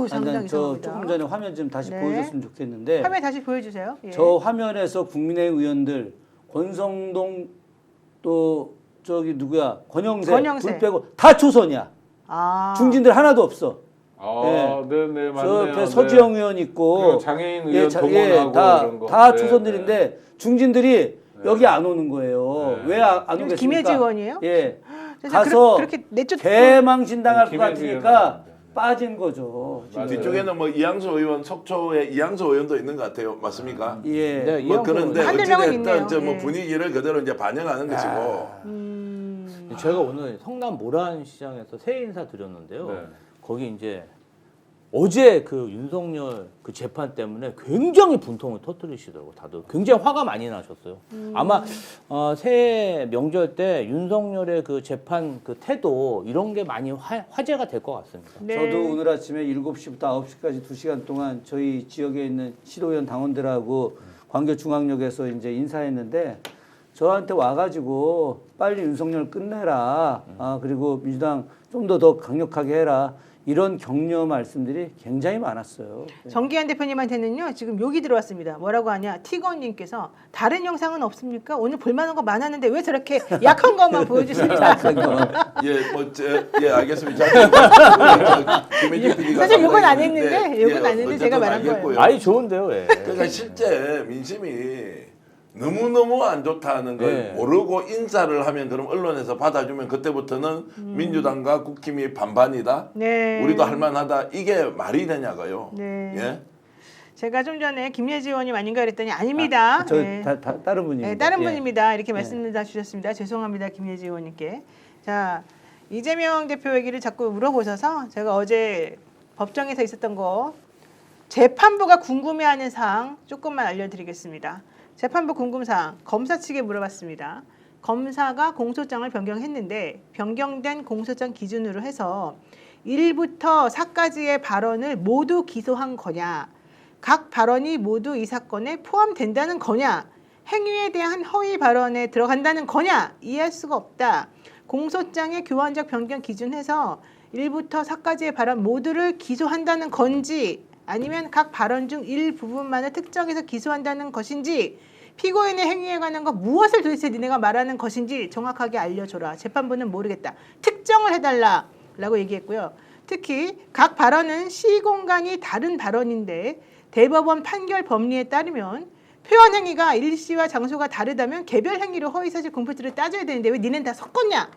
상당히 저 이상합니다. 조금 전에 화면 좀 다시 네. 보여줬으면 좋겠는데 화면 다시 보여주세요. 예. 저 화면에서 국민의힘 의원들 권성동 또 저기 누구야 권영세 둘 빼고 다 초선이야. 중진들 하나도 없어. 네네 맞네요. 저 옆에 서지영 의원 있고 장애인 의원 동원하고 이런 거. 다 초선들인데 중진들이 여기 안 오는 거예요. 왜 안 오겠습니까? 김혜지 의원이에요? 예. 가서 그렇게 내쫓 개망신 당할 것 김혜지 같으니까 빠진 거죠. 지금. 뒤쪽에는 뭐 이양수 의원 속초에 이양수 의원도 있는 것 같아요. 맞습니까? 예. 네, 뭐 그런데 한두 명은 있네요. 어찌됐든 저뭐 예. 분위기를 그대로 이제 반영하는 것이고. 제가 오늘 성남 모란시장에서 새해 인사 드렸는데요. 네. 거기 이제 어제 그 윤석열 그 재판 때문에 굉장히 분통을 터뜨리시더라고 다들 굉장히 화가 많이 나셨어요. 아마 새해 명절 때 윤석열의 그 재판 그 태도 이런 게 많이 화제가 될 것 같습니다. 네. 저도 오늘 아침에 7시부터 9시까지 2시간 동안 저희 지역에 있는 시도위원 당원들하고 광교중앙역에서 이제 인사했는데 저한테 와가지고 빨리 윤석열 끝내라. 그리고 민주당 좀 더 강력하게 해라. 이런 격려 말씀들이 굉장히 많았어요. 정기현 대표님한테는요 지금 욕이 들어왔습니다. 뭐라고 하냐? 티건님께서 다른 영상은 없습니까? 오늘 볼만한 거 많았는데 왜 저렇게 약한 것만 보여주십니까? 예, 알겠습니다. 김혜진 PD가 사실 욕은 안 했는데 욕은 안 했는데 제가 말한 거예요. 아니 좋은데요. 예. 그러니까 실제 민심이 너무너무 안 좋다는 걸 네. 모르고 인사를 하면 그럼 언론에서 받아주면 그때부터는 민주당과 국힘이 반반이다. 네. 우리도 할만하다. 이게 말이 되냐고요. 네. 예? 제가 좀 전에 김예지 의원님 아닌가 그랬더니 아닙니다. 저 네. 다른 분입니다. 네, 다른 예. 분입니다. 이렇게 말씀을 다 주셨습니다. 죄송합니다. 김예지 의원님께. 자, 이재명 대표 얘기를 자꾸 물어보셔서 제가 어제 법정에서 있었던 거 재판부가 궁금해하는 사항 조금만 알려드리겠습니다. 재판부 궁금사항 검사 측에 물어봤습니다. 검사가 공소장을 변경했는데 변경된 공소장 기준으로 해서 1부터 4까지의 발언을 모두 기소한 거냐, 각 발언이 모두 이 사건에 포함된다는 거냐, 행위에 대한 허위 발언에 들어간다는 거냐 이해할 수가 없다. 공소장의 교환적 변경 기준해서 1부터 4까지의 발언 모두를 기소한다는 건지 아니면 각 발언 중 일부분만을 특정해서 기소한다는 것인지 피고인의 행위에 관한 것 무엇을 도대체 니네가 말하는 것인지 정확하게 알려줘라. 재판부는 모르겠다. 특정을 해달라라고 얘기했고요. 특히 각 발언은 시공간이 다른 발언인데 대법원 판결 법리에 따르면 표현 행위가 일시와 장소가 다르다면 개별 행위로 허위사실 공표죄를 따져야 되는데 왜 니네는 다 섞었냐?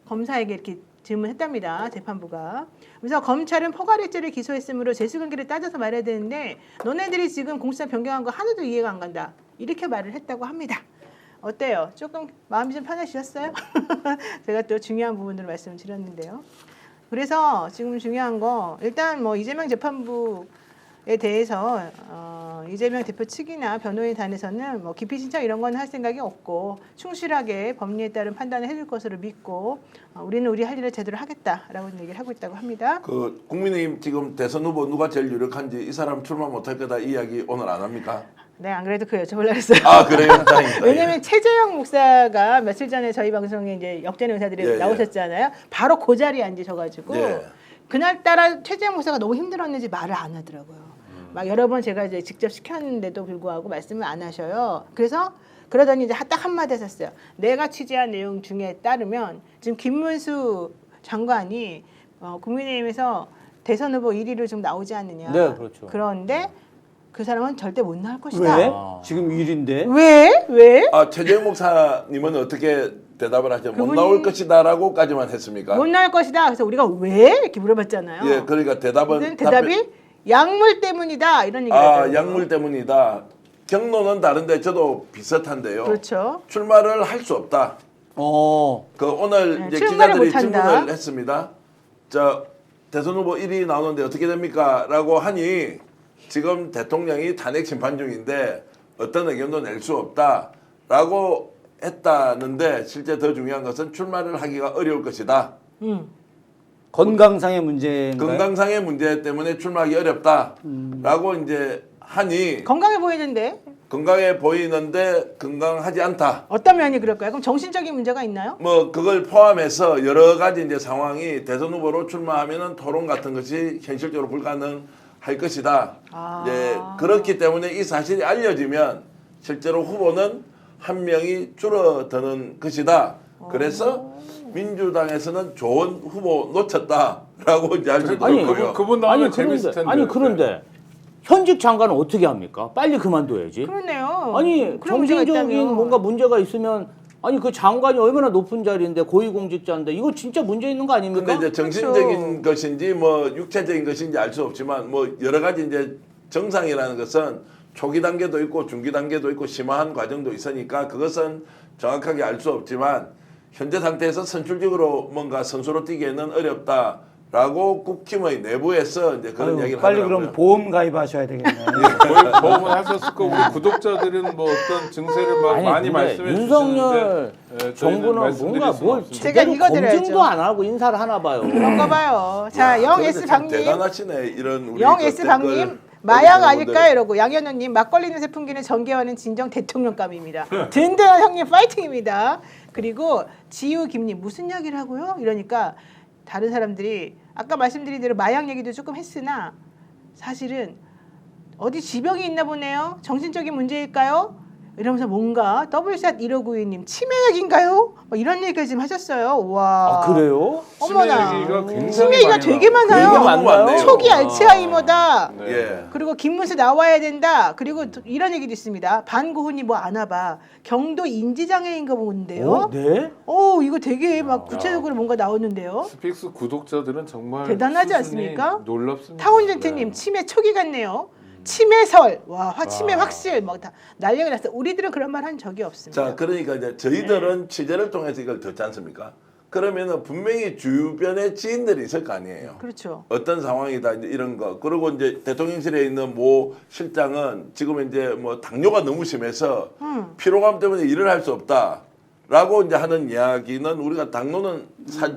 검사에게 이렇게 질문했답니다. 재판부가. 그래서 검찰은 포괄일죄를 기소했으므로 재수관계를 따져서 말해야 되는데 너네들이 지금 공소장 변경한 거 하나도 이해가 안 간다. 이렇게 말을 했다고 합니다. 어때요? 조금 마음이 좀 편해지셨어요? 제가 또 중요한 부분들을 말씀을 드렸는데요. 그래서 지금 중요한 거 일단 뭐 이재명 재판부에 대해서 이재명 대표 측이나 변호인단에서는 뭐 기피 신청 이런 건 할 생각이 없고 충실하게 법리에 따른 판단을 해줄 것으로 믿고 우리는 우리 할 일을 제대로 하겠다라고 얘기를 하고 있다고 합니다. 그 국민의힘 지금 대선 후보 누가 제일 유력한지 이 사람 출마 못할 거다 이야기 오늘 안 합니까? 네, 안 그래도 그 여쭤보려고 했어요. 아 그래요? 다행이다. 왜냐면 최재형 목사가 며칠 전에 저희 방송에 이제 역전의 의사들이 예, 나오셨잖아요. 바로 그 자리에 앉으셔가지고 예. 그날따라 최재형 목사가 너무 힘들었는지 말을 안 하더라고요. 막 여러 번 제가 이제 직접 시켰는데도 불구하고 말씀을 안 하셔요. 그래서 그러더니 이제 딱 한마디 하셨어요. 내가 취재한 내용 중에 따르면 지금 김문수 장관이 국민의힘에서 대선 후보 1위로 좀 나오지 않느냐. 네, 그렇죠. 그런데 그 사람은 절대 못 나올 것이다. 왜? 지금 1인데. 왜? 왜? 최재형 목사님은 어떻게 대답을 하죠? 못 그분이- 나올 것이다라고까지만 했습니까? 못 나올 것이다. 그래서 우리가 왜? 이렇게 물어봤잖아요. 예, 그러니까 대답은 대답이 약물 때문이다. 이런 얘기를 하더라고요. 약물 때문이다. 경로는 다른데 저도 비슷한데요. 그렇죠. 출마를 할 수 없다. 그 오늘 네, 이제 출마를 기자들이 못한다. 질문을 했습니다. 저 대선 후보 1위 나오는데 어떻게 됩니까?라고 하니 지금 대통령이 탄핵 심판 중인데 어떤 의견도 낼 수 없다라고 했다는데 실제 더 중요한 것은 출마를 하기가 어려울 것이다. 건강상의 문제인가요? 건강상의 문제 때문에 출마하기 어렵다라고 이제 하니 건강해 보이는데 건강해 보이는데 건강하지 않다. 어떤 면이 그럴까요? 그럼 정신적인 문제가 있나요? 뭐 그걸 포함해서 여러 가지 이제 상황이 대선 후보로 출마하면은 토론 같은 것이 현실적으로 불가능할 것이다. 이제 그렇기 때문에 이 사실이 알려지면 실제로 후보는 한 명이 줄어드는 것이다. 그래서 민주당에서는 좋은 후보 놓쳤다라고 이제 알 수도 아니, 있고요. 그분 나오면 재밌을 텐데. 그런데 현직 장관은 어떻게 합니까? 빨리 그만둬야지. 그러네요. 아니 그런 문제가 정신적인 있다면. 뭔가 문제가 있으면 아니 그 장관이 얼마나 높은 자리인데 고위공직자인데 이거 진짜 문제 있는 거 아닙니까? 근데 이제 정신적인 것인지 뭐 육체적인 것인지 알 수 없지만 뭐 여러 가지 이제 정상이라는 것은 초기 단계도 있고 중기 단계도 있고 심화한 과정도 있으니까 그것은 정확하게 알 수 없지만 현재 상태에서 선출직으로 뭔가 선수로 뛰기에는 라고 국힘의 내부에서 이제 그런 아유, 얘기를 빨리 하더라고요. 그럼 보험 가입하셔야 되겠네요. 거의 보험은 하셨을 거고 우리 구독자들은 뭐 어떤 증세를 막 아니, 많이 근데 말씀해 윤석열 주시는데 정부는 뭔가 뭘 제가 제대로 읽어드려야죠. 검증도 안 하고 인사를 하나 봐요. 그런가 봐요. 자, 영 그런데 S 참 박님. 대단하시네 이런 우리 영 그 S 댓글 박님. 마약 여러분들. 아닐까요? 이러고 양현우님 막걸리 냄새 풍기는 정계화는 진정 대통령감입니다. 든든한 형님 파이팅입니다. 그리고 지우 김님 무슨 이야기를 하고요? 이러니까 다른 사람들이 아까 말씀드린 대로 마약 얘기도 조금 했으나 사실은 어디 지병이 있나 보네요. 정신적인 문제일까요? 이러면서 뭔가 더블샷 1592님 치매약인가요? 뭐 이런 얘기까지 좀 하셨어요. 와. 아, 그래요? 어머나. 치매 얘기가 굉장히 치매 얘기가 많이 되게 나와요. 많아요. 되게 많네요. 초기 알츠하이머다. 네. 예. 그리고 김문수 나와야 된다. 그리고 또 이런 얘기도 있습니다. 반고훈이 뭐 아나 봐. 경도 인지장애인가 본데요. 네? 이거 되게 막 구체적으로 뭔가 나오는데요. 스픽스 구독자들은 정말 대단하지 수준이 않습니까? 놀랍습니다. 타운젠트님 네. 치매 초기 같네요. 치매설, 와, 치매 확실, 뭐 다 난리가 났어. 우리들은 그런 말 한 적이 없습니다. 자, 그러니까 이제 저희들은 취재를 통해서 이걸 듣지 않습니까? 그러면은 분명히 주변에 지인들이 있을 거 아니에요. 그렇죠. 어떤 상황이다 이제 이런 거. 그리고 이제 대통령실에 있는 모 실장은 지금 이제 뭐 당뇨가 너무 심해서 피로감 때문에 일을 할 수 없다. 라고 이제 하는 이야기는 우리가 당뇨는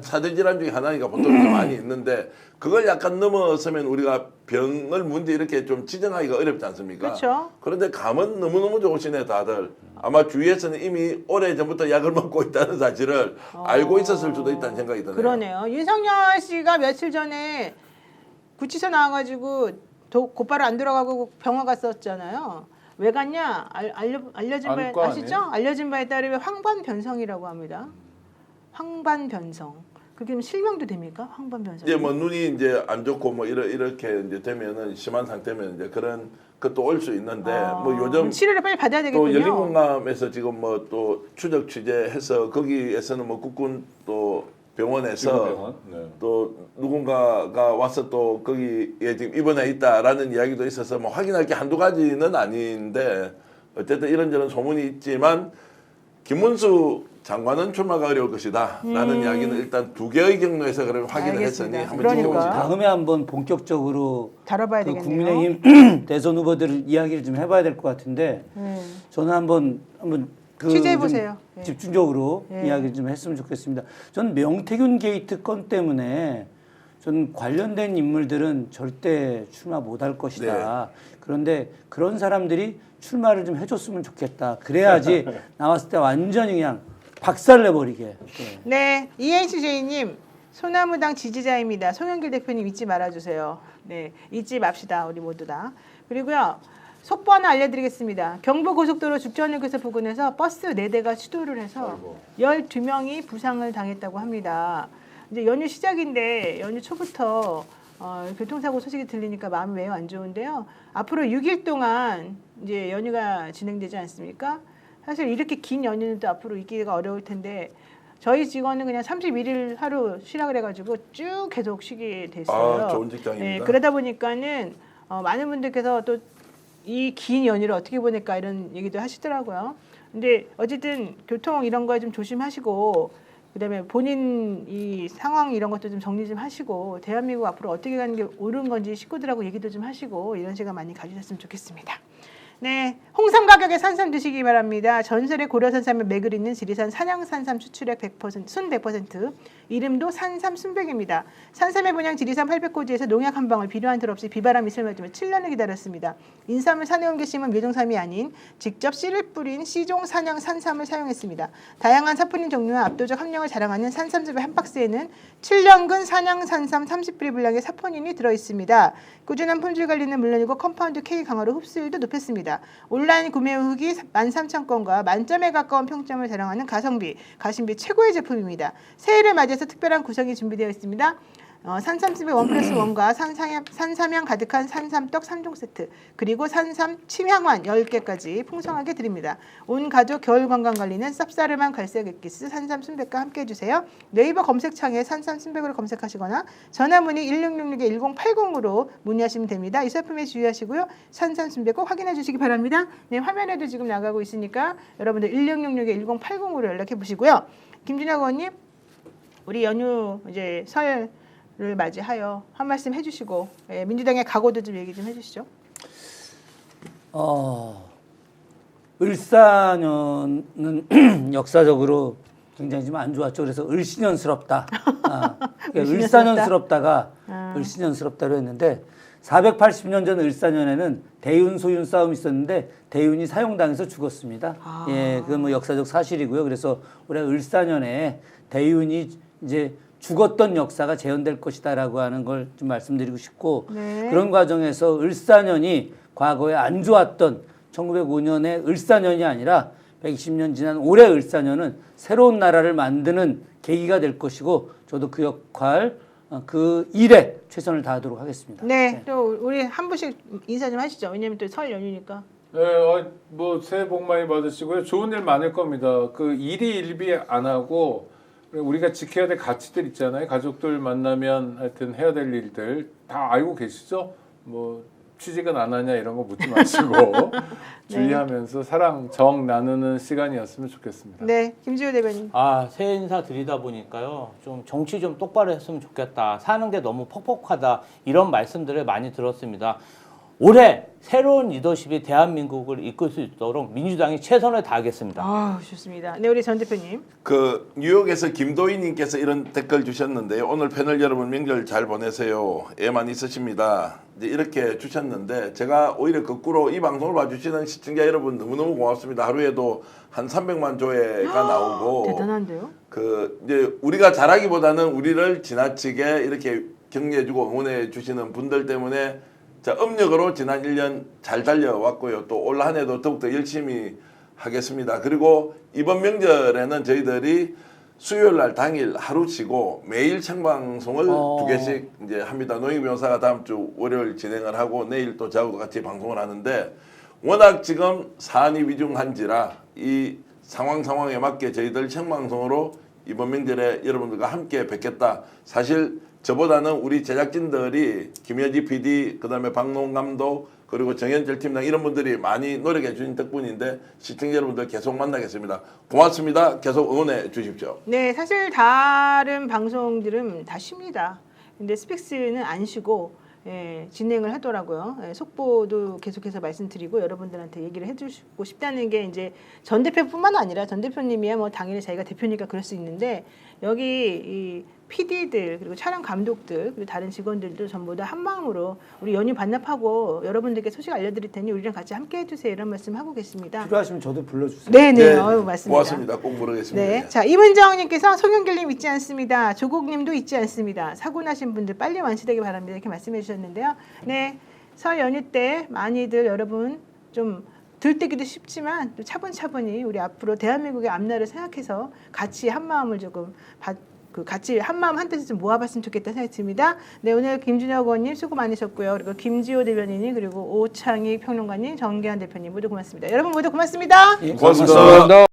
사대 질환 중에 하나니까 보통 좀 많이 있는데 그걸 약간 넘어서면 우리가 병을 문제 이렇게 좀 지정하기가 어렵지 않습니까? 그렇죠. 그런데 감은 너무너무 좋으시네 다들. 아마 주위에서는 이미 오래전부터 약을 먹고 있다는 사실을 알고 있었을 수도 있다는 생각이 드네요. 그러네요. 윤석열 씨가 며칠 전에 구치소 나와가지고 곧바로 안 들어가고 병원 갔었잖아요. 왜 갔냐? 알려진 바에 안과 아시죠? 아니에요? 알려진 바에 따르면 황반변성이라고 합니다. 황반변성. 그게 좀 실명도 됩니까? 황반변성. 이제 뭐 눈이 이제 안 좋고 뭐 이렇게 이제 되면은 심한 상태면 이제 그런 것도 올 수 있는데 뭐 요즘 치료를 빨리 받아야 또 되겠군요. 열린공감에서 지금 뭐 또 추적 취재해서 거기에서는 뭐 국군 또 병원에서 지구병원? 네. 또 누군가가 와서 또 거기에 지금 입원해 있다라는 이야기도 있어서 뭐 확인할 게 한두 가지는 아닌데 어쨌든 이런저런 소문이 있지만 김문수 장관은 출마가 어려울 것이다 라는 이야기는 일단 두 개의 경로에서 그걸 확인을 알겠습니다. 했으니 한번 그러니까. 지켜봅시다. 다음에 한번 본격적으로 다뤄봐야 그 되겠네요. 국민의힘 대선 후보들 이야기를 좀 해봐야 될 것 같은데 저는 한번 그 취재해 좀 보세요. 예. 집중적으로 예. 이야기를 좀 했으면 좋겠습니다. 전 명태균 게이트 건 때문에 전 관련된 인물들은 절대 출마 못할 것이다. 그런데 그런 사람들이 출마를 좀 해줬으면 좋겠다. 그래야지 나왔을 때 완전히 그냥 박살내버리게. 네, EHJ님 소나무당 지지자입니다. 송영길 대표님 잊지 말아주세요. 네, 잊지 맙시다 우리 모두 다. 그리고요 속보 하나 알려드리겠습니다. 경부고속도로 죽전휴게소 부근에서 버스 4대가 추돌을 해서 12명이 부상을 당했다고 합니다. 이제 연휴 시작인데 연휴 초부터 교통사고 소식이 들리니까 마음이 매우 안 좋은데요. 앞으로 6일 동안 이제 연휴가 진행되지 않습니까? 사실 이렇게 긴 연휴는 또 앞으로 있기가 어려울 텐데 저희 직원은 그냥 31일 하루 쉬라 그래가지고 쭉 계속 쉬게 됐어요. 아, 좋은 직장입니다. 네, 그러다 보니까는 많은 분들께서 또 이 긴 연휴를 어떻게 보낼까 이런 얘기도 하시더라고요. 근데 어쨌든 교통 이런 거에 좀 조심하시고 그다음에 본인 이 상황 이런 것도 좀 정리 좀 하시고 대한민국 앞으로 어떻게 가는 게 옳은 건지 식구들하고 얘기도 좀 하시고 이런 시간 많이 가지셨으면 좋겠습니다. 네, 홍삼 가격에 산삼 드시기 바랍니다. 전설의 고려산삼을 맥을 잇는 지리산 산양산삼 수출액 100%, 순 100%, 이름도 산삼 순백입니다. 산삼의 본향 지리산 800고지에서 농약 한 방울 필요한 틀 없이 비바람 이슬 맞으며 7년을 기다렸습니다. 인삼을 산에 옮겨 심은 묘종삼이 아닌 직접 씨를 뿌린 씨종 산양 산삼을 사용했습니다. 다양한 사포닌 종류와 압도적 함량을 자랑하는 산삼즙의 한 박스에는 7년근 산양 산삼 30g 분량의 사포닌이 들어있습니다. 꾸준한 품질 관리는 물론이고 컴파운드 K 강화로 흡수율도 높였습니다. 온라인 구매 후기 13,000건과 만점에 가까운 평점을 자랑하는 가성비, 가심비 최고의 제품입니다. 새해를 맞이해서 특별한 구성이 준비되어 있습니다. 산삼즙의 1+1과 산삼향 가득한 산삼떡 3종 세트, 그리고 산삼 침향환 10개까지 풍성하게 드립니다. 온 가족 겨울 건강 관리는 쌉싸름한 갈색 엑기스 산삼 순백과 함께 해주세요. 네이버 검색창에 산삼 순백으로 검색하시거나 전화문의 1666-1080으로 문의하시면 됩니다. 이 제품에 주의하시고요. 산삼 순백 꼭 확인해 주시기 바랍니다. 네, 화면에도 지금 나가고 있으니까 여러분들 1666-1080으로 연락해 보시고요. 김준혁 의원님, 우리 연휴 이제 설 맞이하여 한 말씀 해주시고 민주당의 각오도 좀 얘기 좀 해주시죠. 을사년은 역사적으로 굉장히 좀 안 좋았죠. 그래서 을신년스럽다. 을사년스럽다가 을신년스럽다로 했는데 480년 전 을사년에는 대윤 소윤 싸움이 있었는데 대윤이 사용당해서 죽었습니다. 예, 그건 뭐 역사적 사실이고요. 그래서 올해 을사년에 대윤이 이제 죽었던 역사가 재현될 것이다라고 하는 걸 좀 말씀드리고 싶고 네. 그런 과정에서 을사년이 과거에 안 좋았던 1905년의 을사년이 아니라 120년 지난 올해 을사년은 새로운 나라를 만드는 계기가 될 것이고 저도 그 역할 그 일에 최선을 다하도록 하겠습니다. 네, 또 우리 한 분씩 인사 좀 하시죠. 왜냐면 또 설 연휴니까. 네, 뭐 새해 복 많이 받으시고요. 좋은 일 많을 겁니다. 그 일이 일비 안 하고 우리가 지켜야 될 가치들 있잖아요. 가족들 만나면 하여튼 해야 될 일들 다 알고 계시죠? 뭐 취직은 안 하냐 이런 거 묻지 마시고 주의하면서 사랑, 정 나누는 시간이었으면 좋겠습니다. 네, 김지호 대변인. 새해 인사 드리다 보니까요. 좀 정치 좀 똑바로 했으면 좋겠다. 사는 게 너무 퍽퍽하다. 이런 말씀들을 많이 들었습니다. 올해 새로운 리더십이 대한민국을 이끌 수 있도록 민주당이 최선을 다하겠습니다. 좋습니다. 네, 우리 전 대표님. 그 뉴욕에서 김도희님께서 이런 댓글 주셨는데요. 오늘 패널 여러분 명절 잘 보내세요. 애만 있으십니다. 이제 이렇게 주셨는데 제가 오히려 거꾸로 이 방송을 봐주시는 시청자 여러분 너무너무 고맙습니다. 하루에도 한 300만 조회가 나오고 대단한데요? 그 이제 우리가 잘하기보다는 우리를 지나치게 이렇게 격려해주고 응원해 주시는 분들 때문에 자, 음력으로 지난 1년 잘 달려왔고요. 또 올 한 해도 더욱더 열심히 하겠습니다. 그리고 이번 명절에는 저희들이 수요일 날 당일 하루 쉬고 매일 생방송을 2개씩 이제 합니다. 노영희 변호사가 다음 주 월요일 진행을 하고 내일 또 저하고도 같이 방송을 하는데 워낙 지금 사안이 위중한지라 이 상황에 맞게 저희들 생방송으로 이번 명절에 여러분들과 함께 뵙겠다. 사실 저보다는 우리 제작진들이 김현지 PD, 그다음에 박노홍 감독, 그리고 정현철 팀장 이런 분들이 많이 노력해 주신 덕분인데 시청자 여러분들 계속 만나겠습니다. 고맙습니다. 계속 응원해 주십시오. 네, 사실 다른 방송들은 다 쉽니다. 근데 스픽스는 안 쉬고 진행을 하더라고요. 속보도 계속해서 말씀드리고 여러분들한테 얘기를 해주고 싶다는 게 이제 전 대표뿐만 아니라 전 대표님이야 뭐 당연히 자기가 대표니까 그럴 수 있는데 여기 이 PD들 그리고 촬영 감독들 그리고 다른 직원들도 전부 다 한 마음으로 우리 연휴 반납하고 여러분들께 소식 알려드릴 테니 우리랑 같이 함께 해주세요 이런 말씀하고 계십니다. 필요하시면 저도 불러주세요. 네네, 맞습니다. 고맙습니다. 꼭 부르겠습니다. 네, 자 이문정님께서 송영길님 잊지 않습니다. 조국님도 잊지 않습니다. 사고 나신 분들 빨리 완치되길 바랍니다. 이렇게 말씀해 주셨는데요. 네, 설 연휴 때 많이들 여러분 좀 들뜨기도 쉽지만 또 차분차분히 우리 앞으로 대한민국의 앞날을 생각해서 같이 한 마음을 조금 같이 한 마음 한 뜻을 좀 모아봤으면 좋겠다 생각이 듭니다. 네, 오늘 김준혁 의원님 수고 많으셨고요. 그리고 김지호 대변인님 그리고 오창익 평론가님 정계한 대표님 모두 고맙습니다. 여러분 모두 고맙습니다. 예, 고맙습니다.